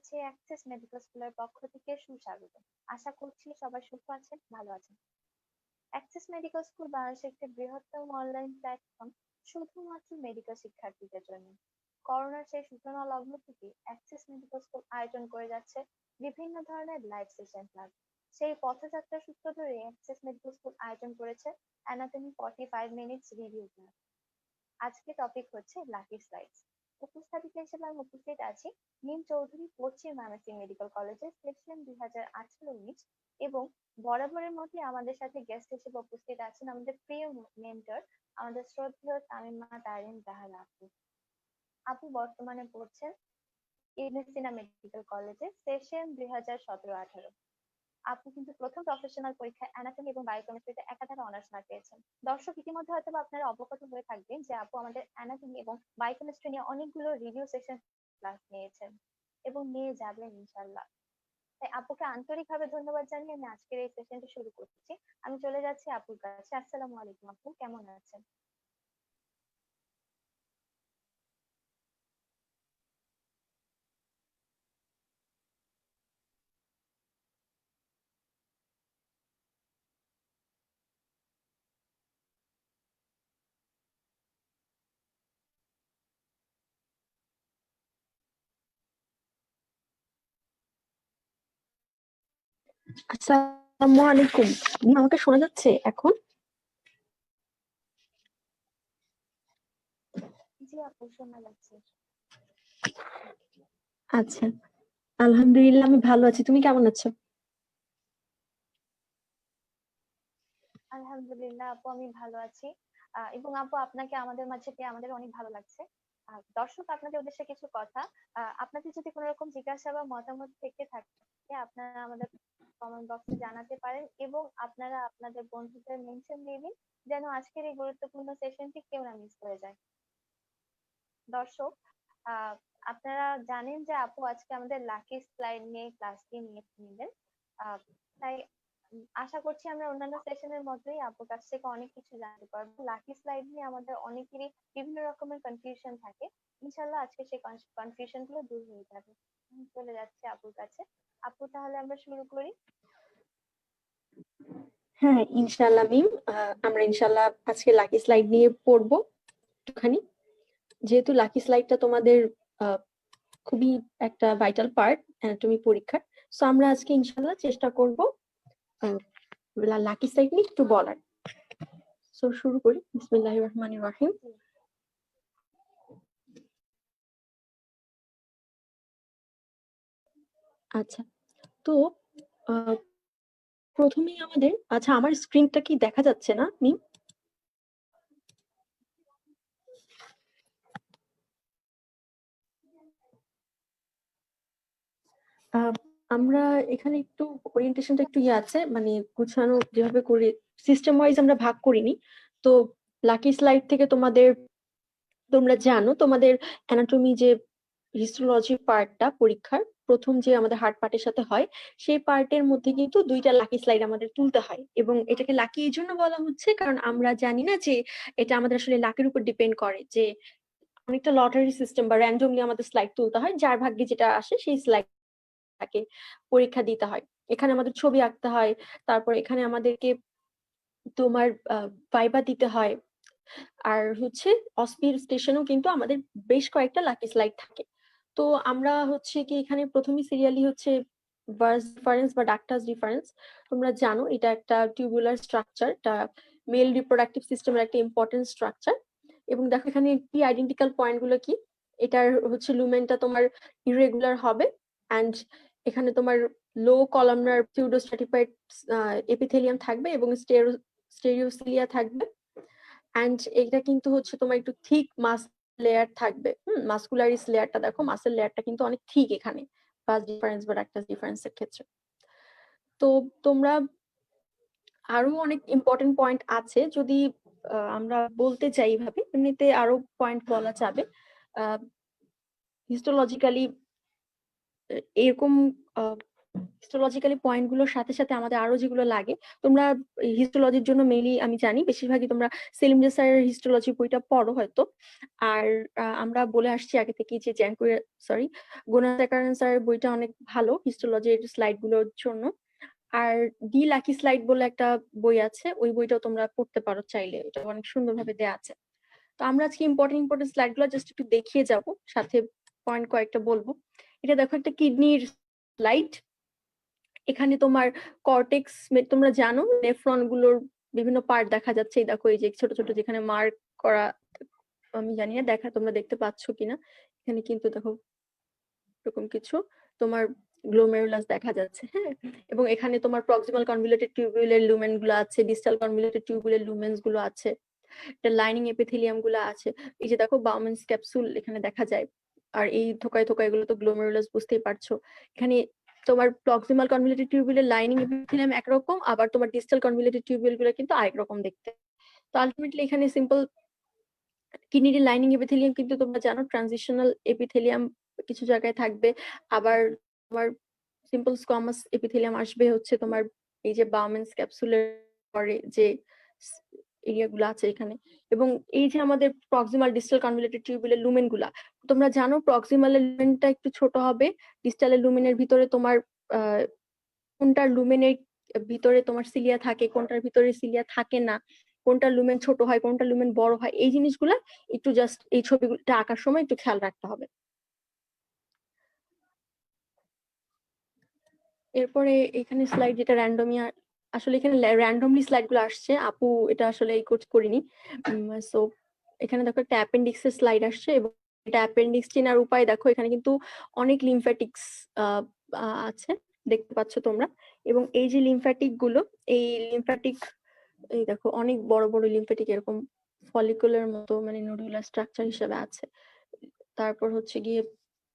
জানাচ্ছি access medical স্কুলের পক্ষ থেকে সুস্বাগত। আশা করছি সবাই সুস্থ আছেন, ভালো আছেন। অ্যাক্সেস মেডিকেল স্কুল বাংলাদেশের একটি বৃহত্তম অনলাইন প্ল্যাটফর্ম শুধুমাত্র মেডিকেল শিক্ষার্থীদের জন্য। করোনার সেই সূচনা লগ্ন থেকে অ্যাক্সেস মেডিকেল স্কুল আয়োজন করে যাচ্ছে বিভিন্ন ধরনের লাইভ সেশন ক্লাস। সেই পথযাত্রার সূত্র ধরে অ্যাক্সেস মেডিকেল স্কুল আয়োজন করেছে অ্যানাটমি 45 মিনিটস রিভিউ ক্লাস। আজকে টপিক হচ্ছে লাকি স্লাইডস। উপস্থাপিকা হিসেবে আমি উপস্থিত আছি নীম চৌধুরী, পশ্চিম ময়মনসিংহ মেডিকেল কলেজের সেকশন 2018-19 এবং বরাবরের মধ্যে আমাদের সাথে গেস্ট হিসেবে উপস্থিত আছেন আমাদের প্রিয় মেন্টর, আমাদের শ্রদ্ধেয় তামিমা তারিন জাহান আপু। আপু বর্তমানে পড়ছেন ইবনে সিনা মেডিকেল কলেজে সেশন 2017-18। আপনি কিন্তু প্রথম প্রফেশনাল পরীক্ষায় অ্যানাটমি এবং বায়োকেমিস্ট্রিতে একাধারে অনার্স মার্ক পেয়েছেন। দর্শক ইতিমধ্যে হয়তো আপনারা অবগত হয়ে থাকবেন যে আপু আমাদের অ্যানাটমি এবং বায়োকেমিস্ট্রি নিয়ে অনেকগুলো রিভিউ সেশন ক্লাস নিয়েছেন এবং নিয়ে যাবেন ইনশাল্লাহ। তাই আপুকে আন্তরিকভাবে ধন্যবাদ জানিয়ে আমি আজকের এই সেশনটি শুরু করছি। আমি চলে যাচ্ছি আপুর কাছে। আসসালামু আলাইকুম আপু, কেমন আছেন? আসসালামু আলাইকুম। আমাকে শোনা যাচ্ছে এখন? জি আপু, শোনা যাচ্ছে। আচ্ছা, আলহামদুলিল্লাহ আমি ভালো আছি। তুমি কেমন আছো? আলহামদুলিল্লাহ আপু, আমি ভালো আছি। এবং আপু আপনাকে আমাদের মাঝে পেয়ে আমাদের অনেক ভালো লাগছে। দর্শক আপনাদের উদ্দেশ্যে কিছু কথা। আপনাদের যদি কোনো রকম জিজ্ঞাসা বা মতামত থেকে থাকে আপনারা আমাদের কমেন্ট বক্সে জানাতে পারেন এবং আপনারা আপনাদের বন্ধুদের মেনশন দিয়ে দিন যেন আজকের এই গুরুত্বপূর্ণ সেশনটি কেউ না মিস করে যায়। দর্শক, আহ আপনারা জানেন যে আপু আজকে আমাদের লাকি স্লাইড নিয়ে ক্লাসটি নেবেন। তাই আশা করছি আমরা অন্যান্য সেশনের মতোই আপুর কাছ থেকে অনেক কিছু জানতে পারবো। লাকি স্লাইড নিয়ে আমাদের অনেকেরই বিভিন্ন রকমের কনফিউশন থাকে। ইনশাল্লাহ আজকে সেই কনফিউশন গুলো দূর হয়ে যাবে। আমি চলে যাচ্ছি আপুর কাছে। আপু তাহলে আমরা শুরু করি। হ্যাঁ, ইনশাআল্লাহ মিম। আমরা ইনশাআল্লাহ আজকে লাকি স্লাইড নিয়ে পড়বো একটুখানি। যেহেতু লাকি স্লাইডটা তোমাদের আহ, খুবই একটা ভাইটাল পার্ট অ্যানাটমি পরীক্ষার, সো আমরা আজকে ইনশাআল্লাহ চেষ্টা করব লাকি স্লাইড নিয়ে একটু বলার। সো শুরু করি। বিসমিল্লাহির রহমানির রহিম। জি। আচ্ছা, তো প্রথমেই আমাদের, আচ্ছা আমার স্ক্রিনটা কি দেখা যাচ্ছে না মিম? আহ, আমরা এখানে একটু ওরিয়েন্টেশনটা একটু আছে, মানে গুছানো যেভাবে করি সিস্টেম ওয়াইজ আমরা ভাগ করিনি। তো লাকি স্লাইড থেকে তোমরা জানো তোমাদের অ্যানাটমি যে হিস্টোলজি পার্টটা পরীক্ষার প্রথম যে আমাদের হার্ট পার্টের সাথে হয়, সেই পার্টের মধ্যে কিন্তু দুইটা লাকি স্লাইড আমাদের তুলতে হয়। এবং এটাকে লাকি এই জন্য বলা হচ্ছে কারণ আমরা জানি না যে এটা আমাদের আসলে লাকের উপর ডিপেন্ড করে, যে অনেকটা লটারি সিস্টেম বা র্যান্ডমলি আমাদের স্লাইড তুলতে হয়, যার ভাগ্যে যেটা আসে সেই স্লাইড তাকে পরীক্ষা দিতে হয়। এখানে আমাদের ছবি আঁকতে হয়, তারপর এখানে আমাদেরকে তোমার ভাইবা দিতে হয়। আর হচ্ছে অস্পির স্টেশনেও কিন্তু আমাদের বেশ কয়েকটা লাকি স্লাইড থাকে। তো আমরা হচ্ছে কি এখানে প্রথমে সিরিয়ালি হচ্ছে ভার্স ডিফারেন্স বা ডাক্টাস ডিফারেন্স। তোমরা জানো এটা একটা টিউবুলার স্ট্রাকচার, এটা মেল রিপ্রোডাক্টিভ সিস্টেমের একটা ইম্পর্টেন্ট স্ট্রাকচার। এবং দেখো এখানে কি আইডেন্টিক্যাল পয়েন্ট গুলো কি, এটার হচ্ছে লুমেনটা তোমার ইরেগুলার হবে, অ্যান্ড এখানে তোমার লো কলামনার পিউডোস্ট্রাটিফাইড এপিথেলিয়াম থাকবে এবং স্টেরিওসিলিয়া থাকবে। অ্যান্ড এটা কিন্তু হচ্ছে তোমার একটু থিক মাস লেয়ার থাকবে। মাসকুলারিস লেয়ারটা দেখো, মাসেল লেয়ারটা কিন্তু অনেক থিক এখানে ফার্স্ট ডিফারেন্স বা ডাক্টাস ডিফারেন্সের ক্ষেত্রে। তো তোমরা আরো অনেক ইম্পর্টেন্ট পয়েন্ট আছে, যদি আমরা বলতে চাই এইভাবে, এমনিতে আরো পয়েন্ট বলা যাবে। হিস্টোলজিক্যালি এরকম হিস্টোলজিক্যালি পয়েন্ট গুলোর সাথে সাথে আমাদের আরো যেগুলো লাগে, তোমরা হিস্টোলজির জন্য মেইনলি আমি জানি বেশিরভাগই তোমরা সেলিম যে স্যারের হিস্টোলজি বইটা পড়ো হয়তো। আর আমরা বলে আসছি আগে থেকে যে গোনাজাকারান স্যারের বইটা অনেক ভালো হিস্টোলজির স্লাইড গুলোর জন্য। আর ডি লাকি স্লাইড বলে একটা বই আছে, ওই বইটাও তোমরা পড়তে পারো চাইলে, ওটা অনেক সুন্দরভাবে দেয়া আছে। তো আমরা আজকে ইম্পর্টেন্ট স্লাইড গুলো জাস্ট একটু দেখিয়ে যাব, সাথে পয়েন্ট কয়েকটা বলবো। এটা দেখো একটা কিডনির স্লাইড। এখানে তোমার কর্টেক্স, তোমরা জানো নেফ্রন গুলোর বিভিন্ন পার্ট দেখা যাচ্ছে। এই দেখো এই যে ছোট ছোট যেখানে মার্ক করা, আমি জানি না তোমরা দেখতে পাচ্ছ কিনা, এখানে কিন্তু দেখো এরকম কিছু তোমার গ্লোমেরুলাস দেখা যাচ্ছে। হ্যাঁ, এবং এখানে তোমার প্রক্সিমাল কনভলিউটেড টিউবুলের লুমেন গুলো আছে, ডিস্টাল কনভলিউটেড টিউবুলের লুমেন্স গুলো আছে, এটা লাইনিং এপিথেলিয়াম গুলো আছে। এই যে দেখো বাউমেন্স ক্যাপসুল এখানে দেখা যায়। আর এই থোকায় থোকায় এগুলো তো গ্লোমেরুলাস, বুঝতেই পারছো। এখানে তোমার প্রক্সিমাল কনভলিউটেড টিউবুলের লাইনিং এপিথেলিয়াম একরকম, আবার তোমার ডিস্টাল কনভলিউটেড টিউবুল গুলো কিন্তু আরেক রকম দেখতে। তো আলটিমেটলি এখানে সিম্পল কিডনির লাইনিং এপিথেলিয়াম কিন্তু তোমরা জানো ট্রানজিশনাল এপিথেলিয়াম কিছু জায়গায় থাকবে, আবার তোমার সিম্পল স্কোয়ামাস এপিথেলিয়াম আসবে হচ্ছে তোমার এই যে বাউমেন্স ক্যাপসুলের পরে যে এরিয়াগুলো আছে এখানে। এবং এই যে আমাদের প্রক্সিমাল ডিস্টাল কনভলিউটেড টিউবুলের লুমেন গুলা, তোমরা জানো প্রক্সিমালের লুমেনটা একটু ছোট হবে, ডিস্টালের লুমেনের ভিতরে তোমার কোনটার লুমেনের ভিতরে তোমার সিলিয়া থাকে, কোনটার ভিতরে সিলিয়া থাকে না, কোনটা লুমেন ছোট হয়, কোনটা লুমেন বড় হয়, এই জিনিসগুলা একটু জাস্ট এই ছবিগুলোটা আঁকার সময় একটু খেয়াল রাখতে হবে। এরপরে এখানে স্লাইড যেটা র্যান্ডমিয়া, আসলে এখানে র্যান্ডমলি স্লাইড গুলো আসছে, আপু এটা আসলে এই কোর্স করিনি। সো এখানে দেখো একটা অ্যাপেন্ডিক্সের স্লাইড আসছে, এবং এটা অ্যাপেন্ডিক্স চেনার উপায় দেখো, এখানে কিন্তু অনেক লিমফ্যাটিক্স আছে, দেখতে পাচ্ছ তোমরা। এবং এই যে লিমফ্যাটিক গুলো, এই লিমফ্যাটিক, এই দেখো অনেক বড় বড় লিমফ্যাটিক এরকম ফলিকুলার মতো মানে নোডুলার স্ট্রাকচার হিসেবে আছে। তারপর হচ্ছে গিয়ে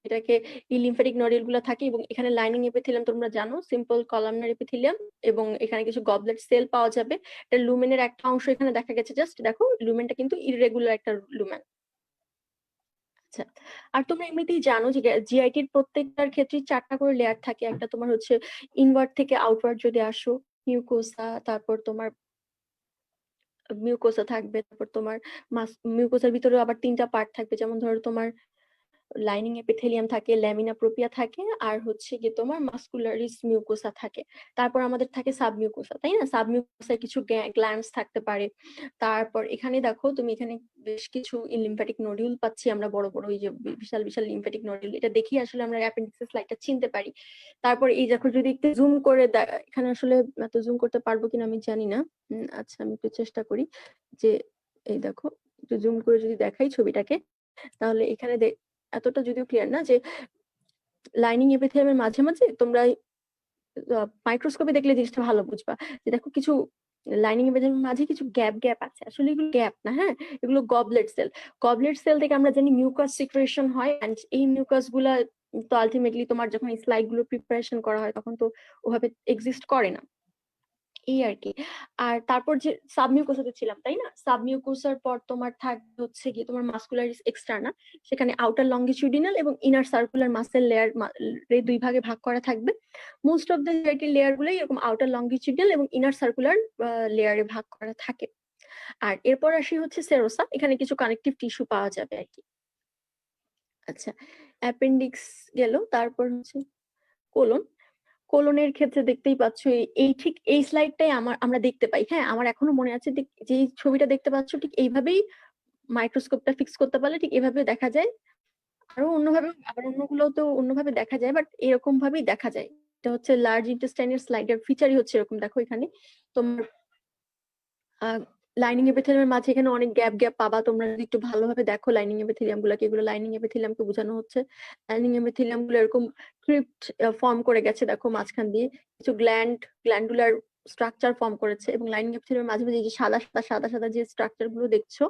এটাকে এই লিমফ্যাটিক নডিউল গুলো থাকে, এবং এখানে লাইনিং এপিথেলিয়াম তোমরা জানো সিম্পল কলামনার এপিথেলিয়াম, এবং এখানে কিছু গবলেট সেল পাওয়া যাবে। এটা লুমেনের একটা অংশ এখানে দেখা গেছে, জাস্ট দেখো লুমেনটা কিন্তু ইররেগুলার একটা লুমেন। আচ্ছা, আর তোমরা এমনিতেই জানো যে জিআইটির প্রত্যেকটার ক্ষেত্রে 4টা করে লেয়ার থাকে। একটা তোমার হচ্ছে ইনওয়ার্ড থেকে আউটওয়ার্ড যদি আসো, মিউকোসা, তারপর তোমার মিউকোসা থাকবে, তারপর তোমার মিউকোসার ভিতরে আবার 3টা পার্ট থাকবে, যেমন ধরো তোমার লাইনিং এপিথেলিয়াম থাকে, ল্যামিনা প্রোপিয়া থাকে, আর হচ্ছে কি তোমার মাস্কুলারিস মিউকোসা থাকে। তারপর আমাদের থাকে সাবমিউকোসা, তাই না? সাবমিউকোসায় কিছু গ্ল্যান্ডস থাকতে পারে। তারপর এখানে দেখো তুমি, এখানে বেশ কিছু লিম্ফ্যাটিক নডিউল পাচ্ছি আমরা, বড় বড় এই যে বিশাল বিশাল লিম্ফ্যাটিক নডিউল, এটা দেখি আসলে আমরা অ্যাপেন্ডিক্সের স্লাইডটা চিনতে পারি। তারপর এই দেখো যদি একটু জুম করে, এখানে আসলে এত জুম করতে পারবো কিনা আমি জানি না। আচ্ছা, আমি একটু চেষ্টা করি যে এই দেখো একটু জুম করে যদি দেখাই ছবিটাকে, তাহলে এখানে এতটা যদিও ক্লিয়ার না, যে লাইনিং এপিথেলিয়ামের মাঝে মাঝে তোমরা মাইক্রোস্কোপে দেখলে জিনিসটা ভালো বুঝবা, যে দেখো কিছু লাইনিং এপিথেলিয়ামের মাঝে কিছু গ্যাপ গ্যাপ আছে, আসলে এগুলো গ্যাপ না, হ্যাঁ, এগুলো গবলেট সেল। গবলেট সেল থেকে আমরা জানি মিউকাস সিক্রেশন হয়, এন্ড এই মিউকাস গুলা তো আলটিমেটলি তোমার যখন এই স্লাইড গুলো প্রিপারেশন করা হয় তখন তো ওভাবে এক্সিস্ট করে না, এই আর কি। আর তারপর যে সাবমিউকোসাতে ছিলাম, তাই না? সাবমিউকোসার পর তোমার থাকবে হচ্ছে কি তোমার মাসকুলারিস এক্সটার্না, সেখানে আউটার লঙ্গিটিউডিনাল এবং ইনার সার্কুলার মাসেল লেয়ার দুই ভাগে ভাগ করা থাকবে। মোস্ট অফ দ্য লেয়ার গুলোই এরকম আউটার লঙ্গিটিউডিনাল এবং ইনার সার্কুলার লেয়ারে ভাগ করা থাকে। আর এরপর আসি হচ্ছে সেরোসা, এখানে কিছু কানেকটিভ টিস্যু পাওয়া যাবে আর কি। আচ্ছা, অ্যাপেন্ডিক্স গেল, তারপর হচ্ছে কোলন। কোলনের ক্ষেত্রে দেখতেই পাচ্ছ এই ঠিক এই স্লাইডটাই আমরা দেখতে পাই। হ্যাঁ, আমার এখনো মনে আছে যে ছবিটা দেখতে পাচ্ছ ঠিক এইভাবেই মাইক্রোস্কোপটা ফিক্স করতে পারলে ঠিক এভাবে দেখা যায়। আরো অন্যভাবে, আবার অন্যগুলো তো অন্যভাবে দেখা যায়, বাট এরকম ভাবেই দেখা যায়। এটা হচ্ছে লার্জ ইন্টেস্টাইনের স্লাইডের ফিচারই হচ্ছে এরকম। দেখো এখানে তোমার লাইনিং এপিথেলিয়ামের মাঝে এখানে অনেক গ্যাপ গ্যাপ পাবা, তোমরা যদি একটু ভালোভাবে দেখো লাইনিং এপিথেলিয়াম গুলাকে, এগুলো লাইনিং এপিথেলিয়ামকে বোঝানো হচ্ছে। লাইনিং এপিথেলিয়াম গুলো এরকম ক্রিপ্ট ফর্ম করে গেছে দেখো মাঝখান দিয়ে, কিছু গ্ল্যান্ডুলার স্ট্রাকচার ফর্ম করেছে, এবং লাইনিং এপিথেলিয়ামের মাঝে মাঝে যে সাদা সাদা সাদা সাদা যে স্ট্রাকচার গুলো দেখছো,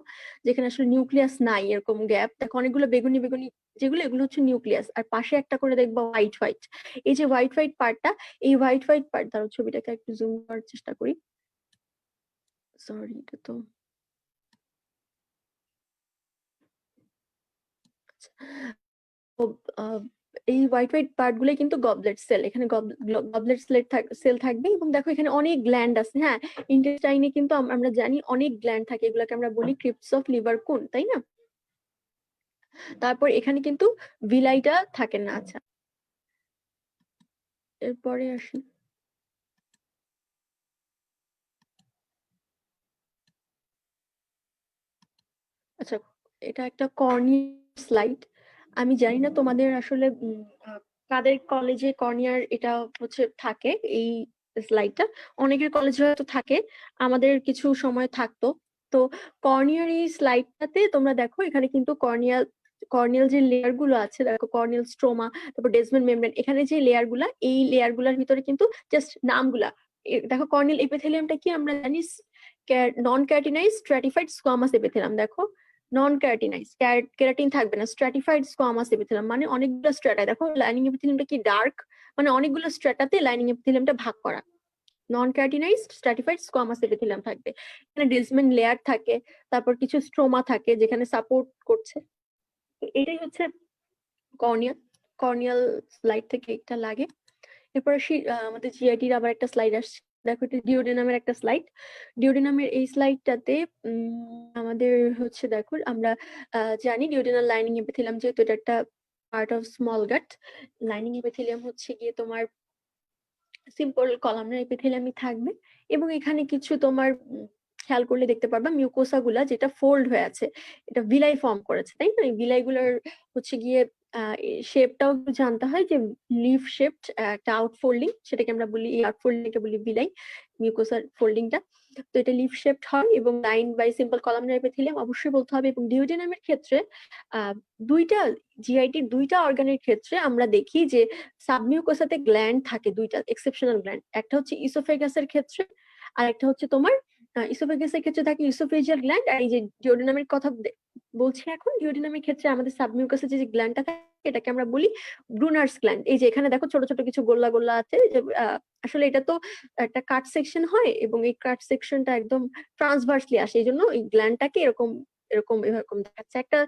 যেখানে আসলে নিউক্লিয়াস নাই, এরকম গ্যাপ দেখো অনেকগুলো বেগুনি বেগুনি, যেগুলো এগুলো হচ্ছে নিউক্লিয়াস। আর পাশে একটা করে দেখবো হোয়াইট হোয়াইট, এই যে হোয়াইট হোয়াইট পার্টটা, এই হোয়াইট হোয়াইট পার্ট, তার ছবিটাকে একটু জুম করার চেষ্টা করি, সরি এটা তো এই হোয়াইট হোয়াইট পার্ট গুলো কিন্তু গবলেট সেল, এখানে গবলেট সেল থাকবে। এবং দেখো এখানে অনেক গ্ল্যান্ড আছে। হ্যাঁ, ইন্টেস্টাইনে কিন্তু আমরা জানি অনেক গ্ল্যান্ড থাকে, এগুলোকে আমরা বলি ক্রিপ্টস অফ লিভার কোন, তাই না? তারপর এখানে কিন্তু ভিলাইটা থাকে না। আচ্ছা, এরপরে আসি। আচ্ছা, এটা একটা কর্নিয়ার স্লাইড। আমি জানি না তোমাদের আসলে কাদের কলেজে কর্নিয়ার এটা হচ্ছে থাকে এই স্লাইডটা। অনেকের কলেজে হয়তো থাকে, আমাদের কিছু সময় থাকতো। তো কর্নিয়ার এই স্লাইডটাতে তোমরা দেখো এখানে কিন্তু কর্নিয়াল যে লেয়ার গুলো আছে, দেখো কর্নিয়াল স্ট্রোমা, তারপর ডেসমেন্ট মেমব্রেন, এখানে যে লেয়ার গুলা, এই লেয়ার গুলার ভিতরে কিন্তু জাস্ট নামগুলা দেখো। কর্নিয়াল এপিথেলিয়ামটা কি আমরা জানি, নন ক্যারাটিনাইজ স্ট্র্যাটিফাইড স্কোয়ামাস এপিথেলিয়াম। দেখো নন ক্যারাটিনাইজ, কেরাটিন থাকবে না, স্ট্র্যাটিফাইড স্কোয়ামাস এপিথেলিয়াম মানে অনেকগুলো স্ট্র্যাটা। দেখো লাইনিং এপিথেলিয়ামটা কি ডার্ক, মানে অনেকগুলো স্ট্র্যাটাতে লাইনিং এপিথেলিয়ামটা ভাগ করা। নন ক্যারাটিনাইজ স্ট্র্যাটিফাইড স্কোয়ামাস এপিথেলিয়াম থাকবে। এখানে ডেসমেন্ট লেয়ার থাকে, তারপর কিছু স্ট্রোমা থাকে যেখানে সাপোর্ট করছে। তো এটাই হচ্ছে কর্নিয়া। কর্নিয়াল স্লাইড থেকে একটা লাগে। এরপর আসি আমাদের জিআইটির আবার একটা স্লাইড আসছে। দেখো এটা ডিওডেনামের একটা স্লাইড। ডিওডেনামের এই স্লাইডটাতে আমাদের হচ্ছে দেখো আমরা জানি ডিওডেনাল লাইনিং এপিথেলিয়াম, যেহেতু এটা একটা part of small gut. Lining epithelium হচ্ছে গিয়ে তোমার সিম্পল কলামনার এপিথেলিয়ামই থাকবে। এবং এখানে কিছু তোমার খেয়াল করলে দেখতে পারবা মিউকোসা গুলা যেটা ফোল্ড হয়ে আছে, এটা ভিলাই ফর্ম করেছে, তাই না? এই ভিলাই গুলার হচ্ছে গিয়ে শেপটাও জানতে হয় যে লিফ শেপড একটা আউটফোল্ডিং, সেটাকে আমরা বলি, এই আউটফোল্ডিংকে বলি ভিলাই, মিউকোসার ফোল্ডিংটা। তো এটা লিফ শেপড হয় এবং line by simple columnar epithelium অবশ্যই বলতে হবে। এবং ডিওডেনামের ক্ষেত্রে দুইটা জিআইটির দুইটা অর্গানের ক্ষেত্রে আমরা দেখি যে সাবমিউকোসাতে গ্ল্যান্ড থাকে, দুইটা এক্সেপশনাল গ্ল্যান্ড। একটা হচ্ছে ইসোফেগাসের ক্ষেত্রে, আর একটা হচ্ছে তোমার ইসোফেগাসের ক্ষেত্রে থাকে ইসোফেজিয়াল গ্ল্যান্ড। আর এই যে ডিওডেনামের কথা বলছি এখন, ডিওডেনামের ক্ষেত্রে আমাদের সাবমিউকাসের যে গ্ল্যান্ডটা থাকে এটাকে আমরা বলি ব্রুনার্স গ্ল্যান্ড। এই যে এখানে দেখো ছোট ছোট কিছু গোল্লা গোল্লা আছে, যে আসলে এটা তো একটা কাট সেকশন হয় এবং এই কাট সেকশনটা একদম ট্রান্সভার্সলি আসে, এই জন্য এই গ্ল্যান্ডটাকে এরকম এরকম এরকম দেখাচ্ছে। একটা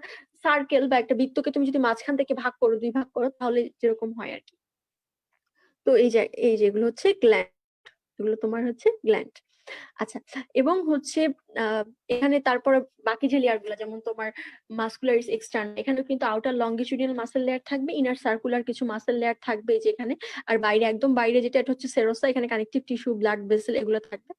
সার্কেল বা একটা বৃত্তকে তুমি যদি মাঝখান থেকে ভাগ করো, দুই ভাগ করো, তাহলে যেরকম হয় আর কি। তো এই যেগুলো হচ্ছে গ্ল্যান্ড, এগুলো তোমার হচ্ছে গ্ল্যান্ড। আচ্ছা, এবং হচ্ছে এখানে তারপরে বাকি যে লেয়ার গুলো, যেমন তোমার মাসকুলারিস এক্সটার্নাল, এখানে কিন্তু আউটার লঙ্গিটিউডিনাল মাসেল লেয়ার থাকবে, ইনার সার্কুলার কিছু মাসেল লেয়ার থাকবে যেখানে। আর বাইরে একদম বাইরে যেটা, এটা হচ্ছে সেরোসা, এখানে কানেকটিভ টিস্যু, ব্লাড ভেসেল এগুলো থাকবে।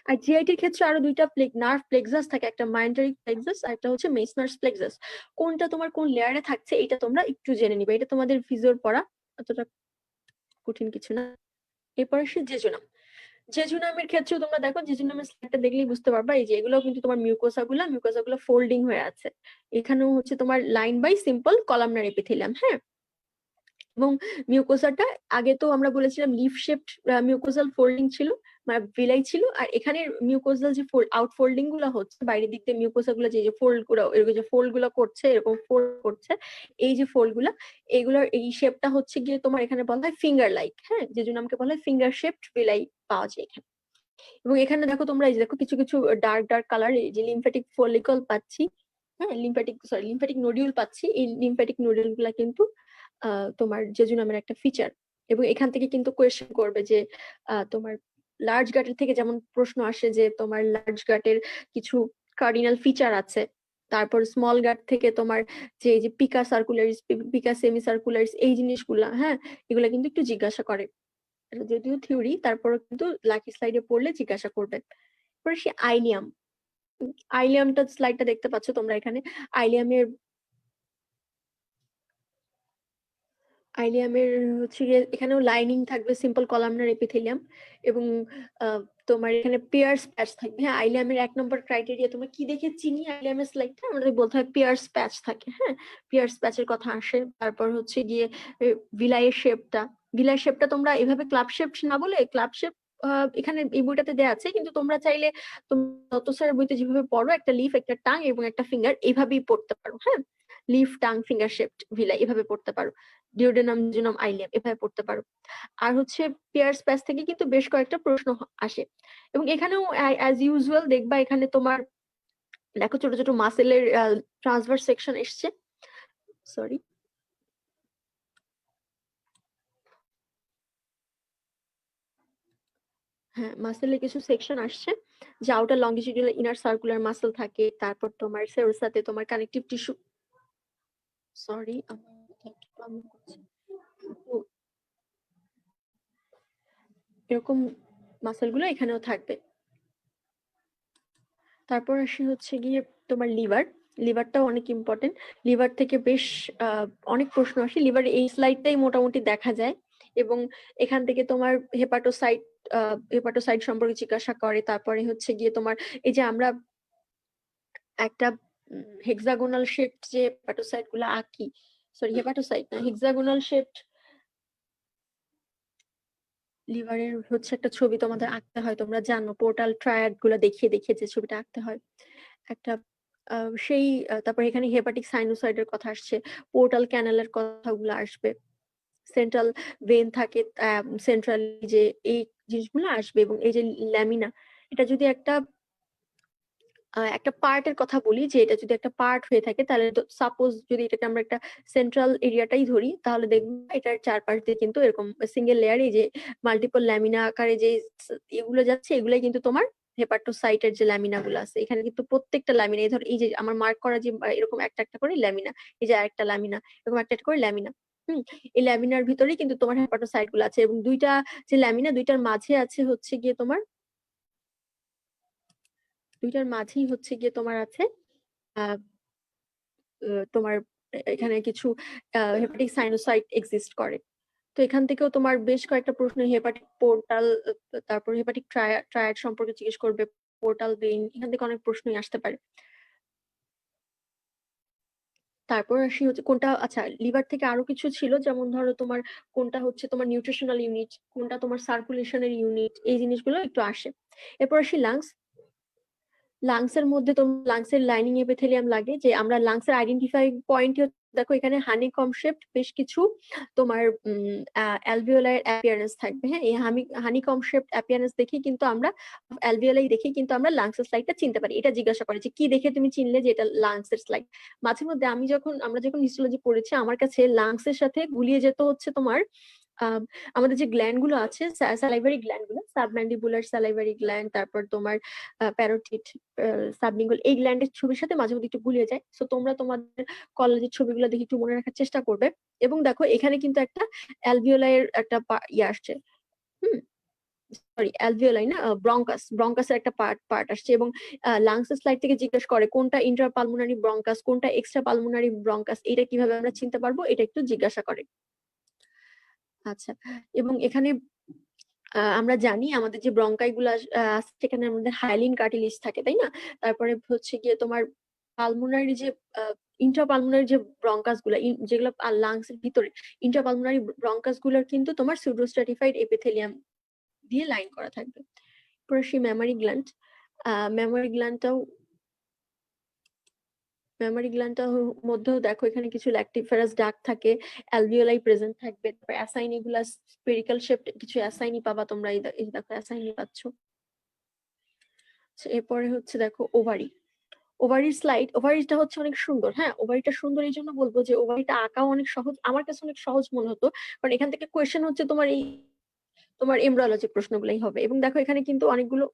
আর জিআইটির ক্ষেত্রে আরো দুইটা নার্ভ প্লেক্সাস থাকে, একটা মাইন্টারি প্লেক্সাস আর একটা হচ্ছে মেসনার্স প্লেক্সাস। কোনটা তোমার কোন লেয়ারে থাকছে এটা তোমরা একটু জেনে নিবে, এটা তোমাদের ফিজিওর পড়া, অতটা কঠিন কিছু না। এরপর আসে জেজুনাম। জেজুনামের ক্ষেত্রেও তোমরা দেখো, জেজুনামের স্লাইডটা দেখলেই বুঝতে পারবা এই যে এগুলো কিন্তু তোমার মিউকোসা গুলো ফোল্ডিং হয়ে আছে। এখানেও হচ্ছে তোমার line by simple columnar epithelium. হ্যাঁ, এবং মিউকোসাটা আগে তো আমরা বলেছিলাম লিফ শেপড মিউকোসাল ফোল্ডিং ছিল, মানে ভিলাই ছিল। আর এখানে মিউকোসাল যে আউট ফোল্ডিং গুলো হচ্ছে বাইরের দিক দিয়ে, মিউকোসা গুলো যে ফোল্ড গুলো, এরকম যে ফোল্ড গুলো করছে, এরকম ফোল্ড করছে, এই যে ফোল্ড গুলা, এগুলোর এই শেপটা হচ্ছে গিয়ে তোমার এখানে বলা হয় ফিঙ্গার লাইক। হ্যাঁ, যে জন্য আমাকে বলা হয় ফিঙ্গার শেপড ভিলাই পাওয়া যায় এখানে। এবং এখানে দেখো তোমরা, এই যে দেখো কিছু কিছু ডার্ক ডার্ক কালার, এই যে লিম্ফ্যাটিক ফলিকল পাচ্ছি। হ্যাঁ, লিম্ফ্যাটিক নোডিউল পাচ্ছি। এই লিম্ফ্যাটিক নোডিউল গুলা কিন্তু তোমার জেজুনামের একটা ফিচার। এবং এখান থেকে কিন্তু কোয়েশ্চেন করবে যে তোমার লার্জ গাটের থেকে যেমন প্রশ্ন আসে যে তোমার লার্জ গাটের কিছু কার্ডিনাল ফিচার আছে, তারপর স্মল গাট থেকে তোমার যে এই যে পিকা সার্কুলারিস, পিকা সেমি সার্কুলারিস, এই জিনিসগুলা, হ্যাঁ, এগুলা কিন্তু একটু জিজ্ঞাসা করে। যদিও থিওরি, তারপরে কিন্তু লাকি স্লাইডে পড়লে জিজ্ঞাসা করবে। পরে সে আইলিয়াম, আইলিয়ামটা স্লাইডটা দেখতে পাচ্ছ তোমরা এখানে। আইলিয়ামের আইলিয়ামের হচ্ছে এখানেও লাইনিং থাকবে, সিম্পল কলামনার এপিথেলিয়াম। এবং তোমার এখানে পিয়ার্স প্যাচ থাকবে। হ্যাঁ, আইলিয়ামের 1 নম্বর ক্রাইটেরিয়া তোমরা কি দেখে চিনি আইলিয়ামের স্লাইডটা, আমাদের বলতে হয় পিয়ার্স প্যাচ থাকে। হ্যাঁ, পিয়ার্স প্যাচের কথা আসে। তারপর হচ্ছে গিয়ে ভিলাইয়ের শেপটা, ভিলাইয়ের শেপটা তোমরা এভাবে ক্লাব শেপ না বলে, ক্লাব শেপ এখানে এই বইটাতে দেওয়া আছে, কিন্তু তোমরা চাইলে দত্ত স্যারের বইতে যেভাবে পড়ো, একটা লিফ, একটা টাং এবং একটা ফিঙ্গার, এইভাবেই পড়তে পারো। হ্যাঁ, leaf, tongue, finger shaped villi এভাবে পড়তে পারো। ডিওডেনাম, জেজুনাম, আইলিয়াম এভাবে পড়তে পারো। আর হচ্ছে পিয়ার্স প্যাচ থেকে কিন্তু বেশ কয়েকটা প্রশ্ন আসে। এবং এখানেও অ্যাজ ইউজুয়াল দেখবা, এখানে তোমার দেখো ছোট ছোট মাসেলের ট্রান্সভার্স সেকশন এসছে। সরি, হ্যাঁ, মাসেলের কিছু সেকশন আসছে যে outer longitudinal inner circular muscle থাকে, তারপর তোমার সেরোসাতে তোমার কানেকটিভ টিস্যু, সরি আমার কথা একটু প্রবলেম করছে, তো এরকম মাসেল গুলো এখানেও থাকবে। তারপর আসি হচ্ছে গিয়ে তোমার লিভার। লিভারটাও অনেক ইম্পর্টেন্ট। লিভার থেকে বেশ অনেক প্রশ্ন আসে। লিভার এই স্লাইডটাই মোটামুটি দেখা যায় এবং এখান থেকে তোমার হেপাটোসাইট সম্পর্কে জিজ্ঞাসা করে। তারপরে হচ্ছে গিয়ে তোমার এই যে আমরা একটা হেক্সাগোনাল শেপড যে হেপাটোসাইট গুলো আঁকি, সরি হেপাটোসাইট না, হেক্সাগোনাল শেপড লিভারের হচ্ছে একটা ছবি তোমাদের আঁকতে হয়, তোমরা জানো পোর্টাল ট্রায়াড গুলো দেখিয়ে দেখিয়ে যে ছবিটা আঁকতে হয় একটা তারপর এখানে হেপাটিক সাইনোসয়েডের কথা আসছে, পোর্টাল ক্যানেলের কথাগুলো আসবে, সেন্ট্রাল ভেন থাকে সেন্ট্রাল, যে এই জিনিসগুলো আসবে। এবং এই যে ল্যামিনা, এটা যদি একটা পার্টের কথা বলি, যে এটা যদি একটা পার্ট হয়ে থাকে তাহলে সাপোজ যদি এটাকে আমরা একটা সেন্ট্রাল এরিয়াটাই ধরি, তাহলে দেখবো এটার চারপাশ দিয়ে কিন্তু এরকম সিঙ্গেল লেয়ারে যে মাল্টিপল ল্যামিনা আকারে যে এগুলো যাচ্ছে, এগুলাই কিন্তু তোমার হেপাটোসাইটের যে ল্যামিনা গুলো আছে। এখানে কিন্তু প্রত্যেকটা ল্যামিনা, এই ধর এই যে আমার মার্ক করা যে এরকম একটা একটা করে ল্যামিনা, এই যে আরেকটা ল্যামিনা, এরকম একটা একটা করে ল্যামিনা। এই ল্যামিনার ভিতরেই কিন্তু তোমার হেপাটোসাইট গুলো আছে, এবং দুইটা যে ল্যামিনা, দুইটার মাঝে আছে হচ্ছে গিয়ে তোমার, দুইটার মাঝেই হচ্ছে গিয়ে তোমার আছে আহ তোমার এখানে কিছু হেপাটিক সাইনোসাইট এক্সিস্ট করে। তো এখান থেকেও তোমার বেশ কয়েকটা প্রশ্ন হেপাটিক পোর্টাল, তারপর হেপাটিক ট্রায়াড সম্পর্কে জিজ্ঞেস করবে, পোর্টাল ভেইন, এখান থেকে অনেক প্রশ্নই আসতে পারে। তারপর আসি হচ্ছে কোনটা, আচ্ছা লিভার থেকে আরো কিছু ছিল, যেমন ধরো তোমার কোনটা হচ্ছে তোমার নিউট্রিশনাল ইউনিট, কোনটা তোমার সার্কুলেশনের ইউনিট, এই জিনিসগুলো একটু আসে। এরপর আসি লাংস। লাংসের মধ্যে তোমার লাংসের লাইনিং এপিথেলিয়াম লাগে, যে আমরা লাংসের আইডেন্টিফাইং পয়েন্ট দেখো এখানে হানিকম শেপড বেশ কিছু তোমার অ্যালভিওলার অ্যাপিয়ারেন্স থাকবে। হ্যাঁ, এই হানিকম শেপড অ্যাপিয়ারেন্স দেখে কিন্তু আমরা, অ্যালভিওলাই দেখে কিন্তু আমরা লাংসের স্লাইডটা চিনতে পারি। এটা জিজ্ঞাসা করে যে কি দেখে তুমি চিনলে যে এটা লাংসের স্লাইড। মাঝে মধ্যে আমরা যখন হিস্টোলজি পড়েছি, আমার কাছে লাংসের সাথে গুলিয়ে যেত হচ্ছে তোমার আমাদের যে গ্ল্যান্ড গুলো আছে, স্যালাইভারি গ্ল্যান্ড গুলো, সাবম্যান্ডিবুলার স্যালাইভারি গ্ল্যান্ড, তারপর তোমার প্যারোটিড, সাবলিঙ্গুয়াল, এই গ্ল্যান্ডের ছবির সাথে মাঝে মধ্যে একটু গুলিয়ে যায়। সো তোমরা তোমাদের কলেজের ছবিগুলো দেখে একটু মনে রাখার চেষ্টা করবে। এবং দেখো এখানে কিন্তু একটা অ্যালভিওলাইয়ের একটা ইয়ে আসছে, হুম সরি অ্যালভিওলাই না, ব্রঙ্কাসের একটা পার্ট আসছে। এবং লাংসের স্লাইড থেকে জিজ্ঞেস করে কোনটা ইন্ট্রা পালমোনারি ব্রঙ্কাস, কোনটা এক্সট্রা পালমোনারি ব্রঙ্কাস, এটা কিভাবে আমরা চিনতে পারবো, এটা একটু জিজ্ঞাসা করে। আচ্ছা, এবং এখানে আমরা জানি আমাদের যে ব্রঙ্কাই গুলো আছে, সেখানে আমাদের হায়ালিন কার্টিলেজ থাকে, তাই না? তারপরে হচ্ছে গিয়ে তোমার পালমোনারি যে ইন্ট্রাপালমোনারি যে ব্রঙ্কাস গুলা, যেগুলো লাংস এর ভিতরে, ইন্ট্রাপালমোনারি ব্রঙ্কাস গুলোর কিন্তু তোমার সুডোস্ট্রাটিফাইড এপিথেলিয়াম দিয়ে লাইন করা থাকবে। পরে সেই মেমারি গ্ল্যান্ড, মেমারি গ্ল্যান্ডটাও মেমারি গ্ল্যান্ডটার মধ্যেও দেখো এখানে কিছু ল্যাক্টিফেরাস ডাক্ট থাকে, অ্যালভিওলাই প্রেজেন্ট থাকবে। তারপর অ্যাসাইনি গুলা স্পেরিক্যাল শেপড কিছু অ্যাসাইনি পাবা তোমরা, এই দেখো অ্যাসাইনি পাচ্ছ। এরপরে হচ্ছে দেখো ওভারি। ওভারির স্লাইড, ওভারিটা হচ্ছে অনেক সুন্দর। হ্যাঁ, ওভারিটা সুন্দর এই জন্য বলবো যে ওভারিটা আঁকাও অনেক সহজ, আমার কাছে অনেক সহজ মনে হতো, কারণ এখান থেকে কোয়েশ্চেন হচ্ছে তোমার এই তোমার এমব্রায়োলজি প্রশ্নগুলাই হবে। এবং দেখো এখানে কিন্তু অনেকগুলো,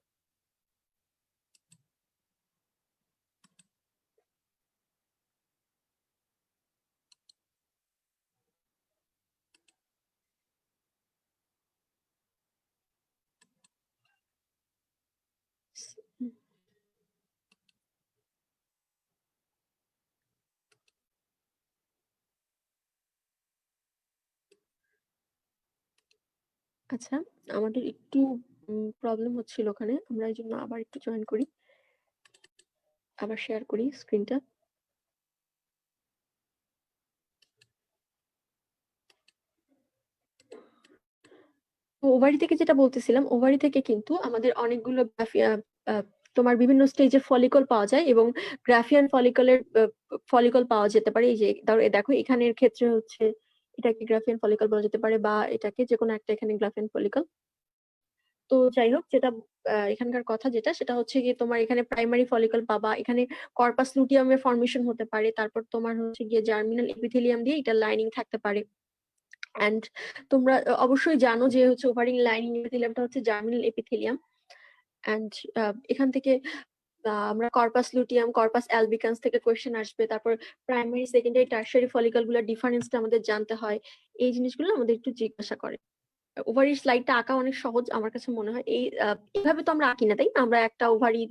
আচ্ছা আমাদের একটু প্রবলেম হচ্ছিল ওখানে, আমরা এই জন্য আবার একটু জয়েন করি, আবার শেয়ার করি স্ক্রিনটা। ওভারি থেকে যেটা বলতেছিলাম, ওভারি থেকে কিন্তু আমাদের অনেকগুলো তোমার বিভিন্ন স্টেজের ফলিকল পাওয়া যায়, এবং গ্রাফিয়ান ফলিকল পাওয়া যেতে পারে। এই যে দেখো এখানের ক্ষেত্রে হচ্ছে এটাকে গ্রাফিয়ান ফলিকল বলা যেতে পারে, বা এটাকে যে কোনো একটা, এখানে গ্রাফিয়ান ফলিকল। তো যাই হোক, যেটা এখানকার কথা যেটা, সেটা হচ্ছে গিয়ে তোমার এখানে প্রাইমারি ফলিকল পাবা, এখানে কর্পাস লুটিয়ামের ফর্মেশন হতে পারে, তারপর তোমার হচ্ছে গিয়ে জার্মিনাল এপিথেলিয়াম দিয়ে এটা লাইনিং থাকতে পারে। অ্যান্ড তোমরা অবশ্যই জানো যে হচ্ছে ওভারিং লাইনিং এপিথেলিয়ামটা হচ্ছে জার্মিনাল এপিথেলিয়াম। অ্যান্ড এখান থেকে আমরা কর্পাস লুটিয়াম, কর্পাস অ্যালবিকান্স থেকে কোয়েশ্চেন আসবে। তারপর প্রাইমারি, সেকেন্ডারি, টার্সিয়ারি ফলিকল গুলোর ডিফারেন্সটা আমাদের জানতে হয়। এই জিনিসগুলো আমাদের একটু জিজ্ঞাসা করে। ওভারির স্লাইডটা আঁকা অনেক সহজ আমার কাছে মনে হয়। এইভাবে তো আমরা আঁকি না, তাই না? আমরা একটা ওভারির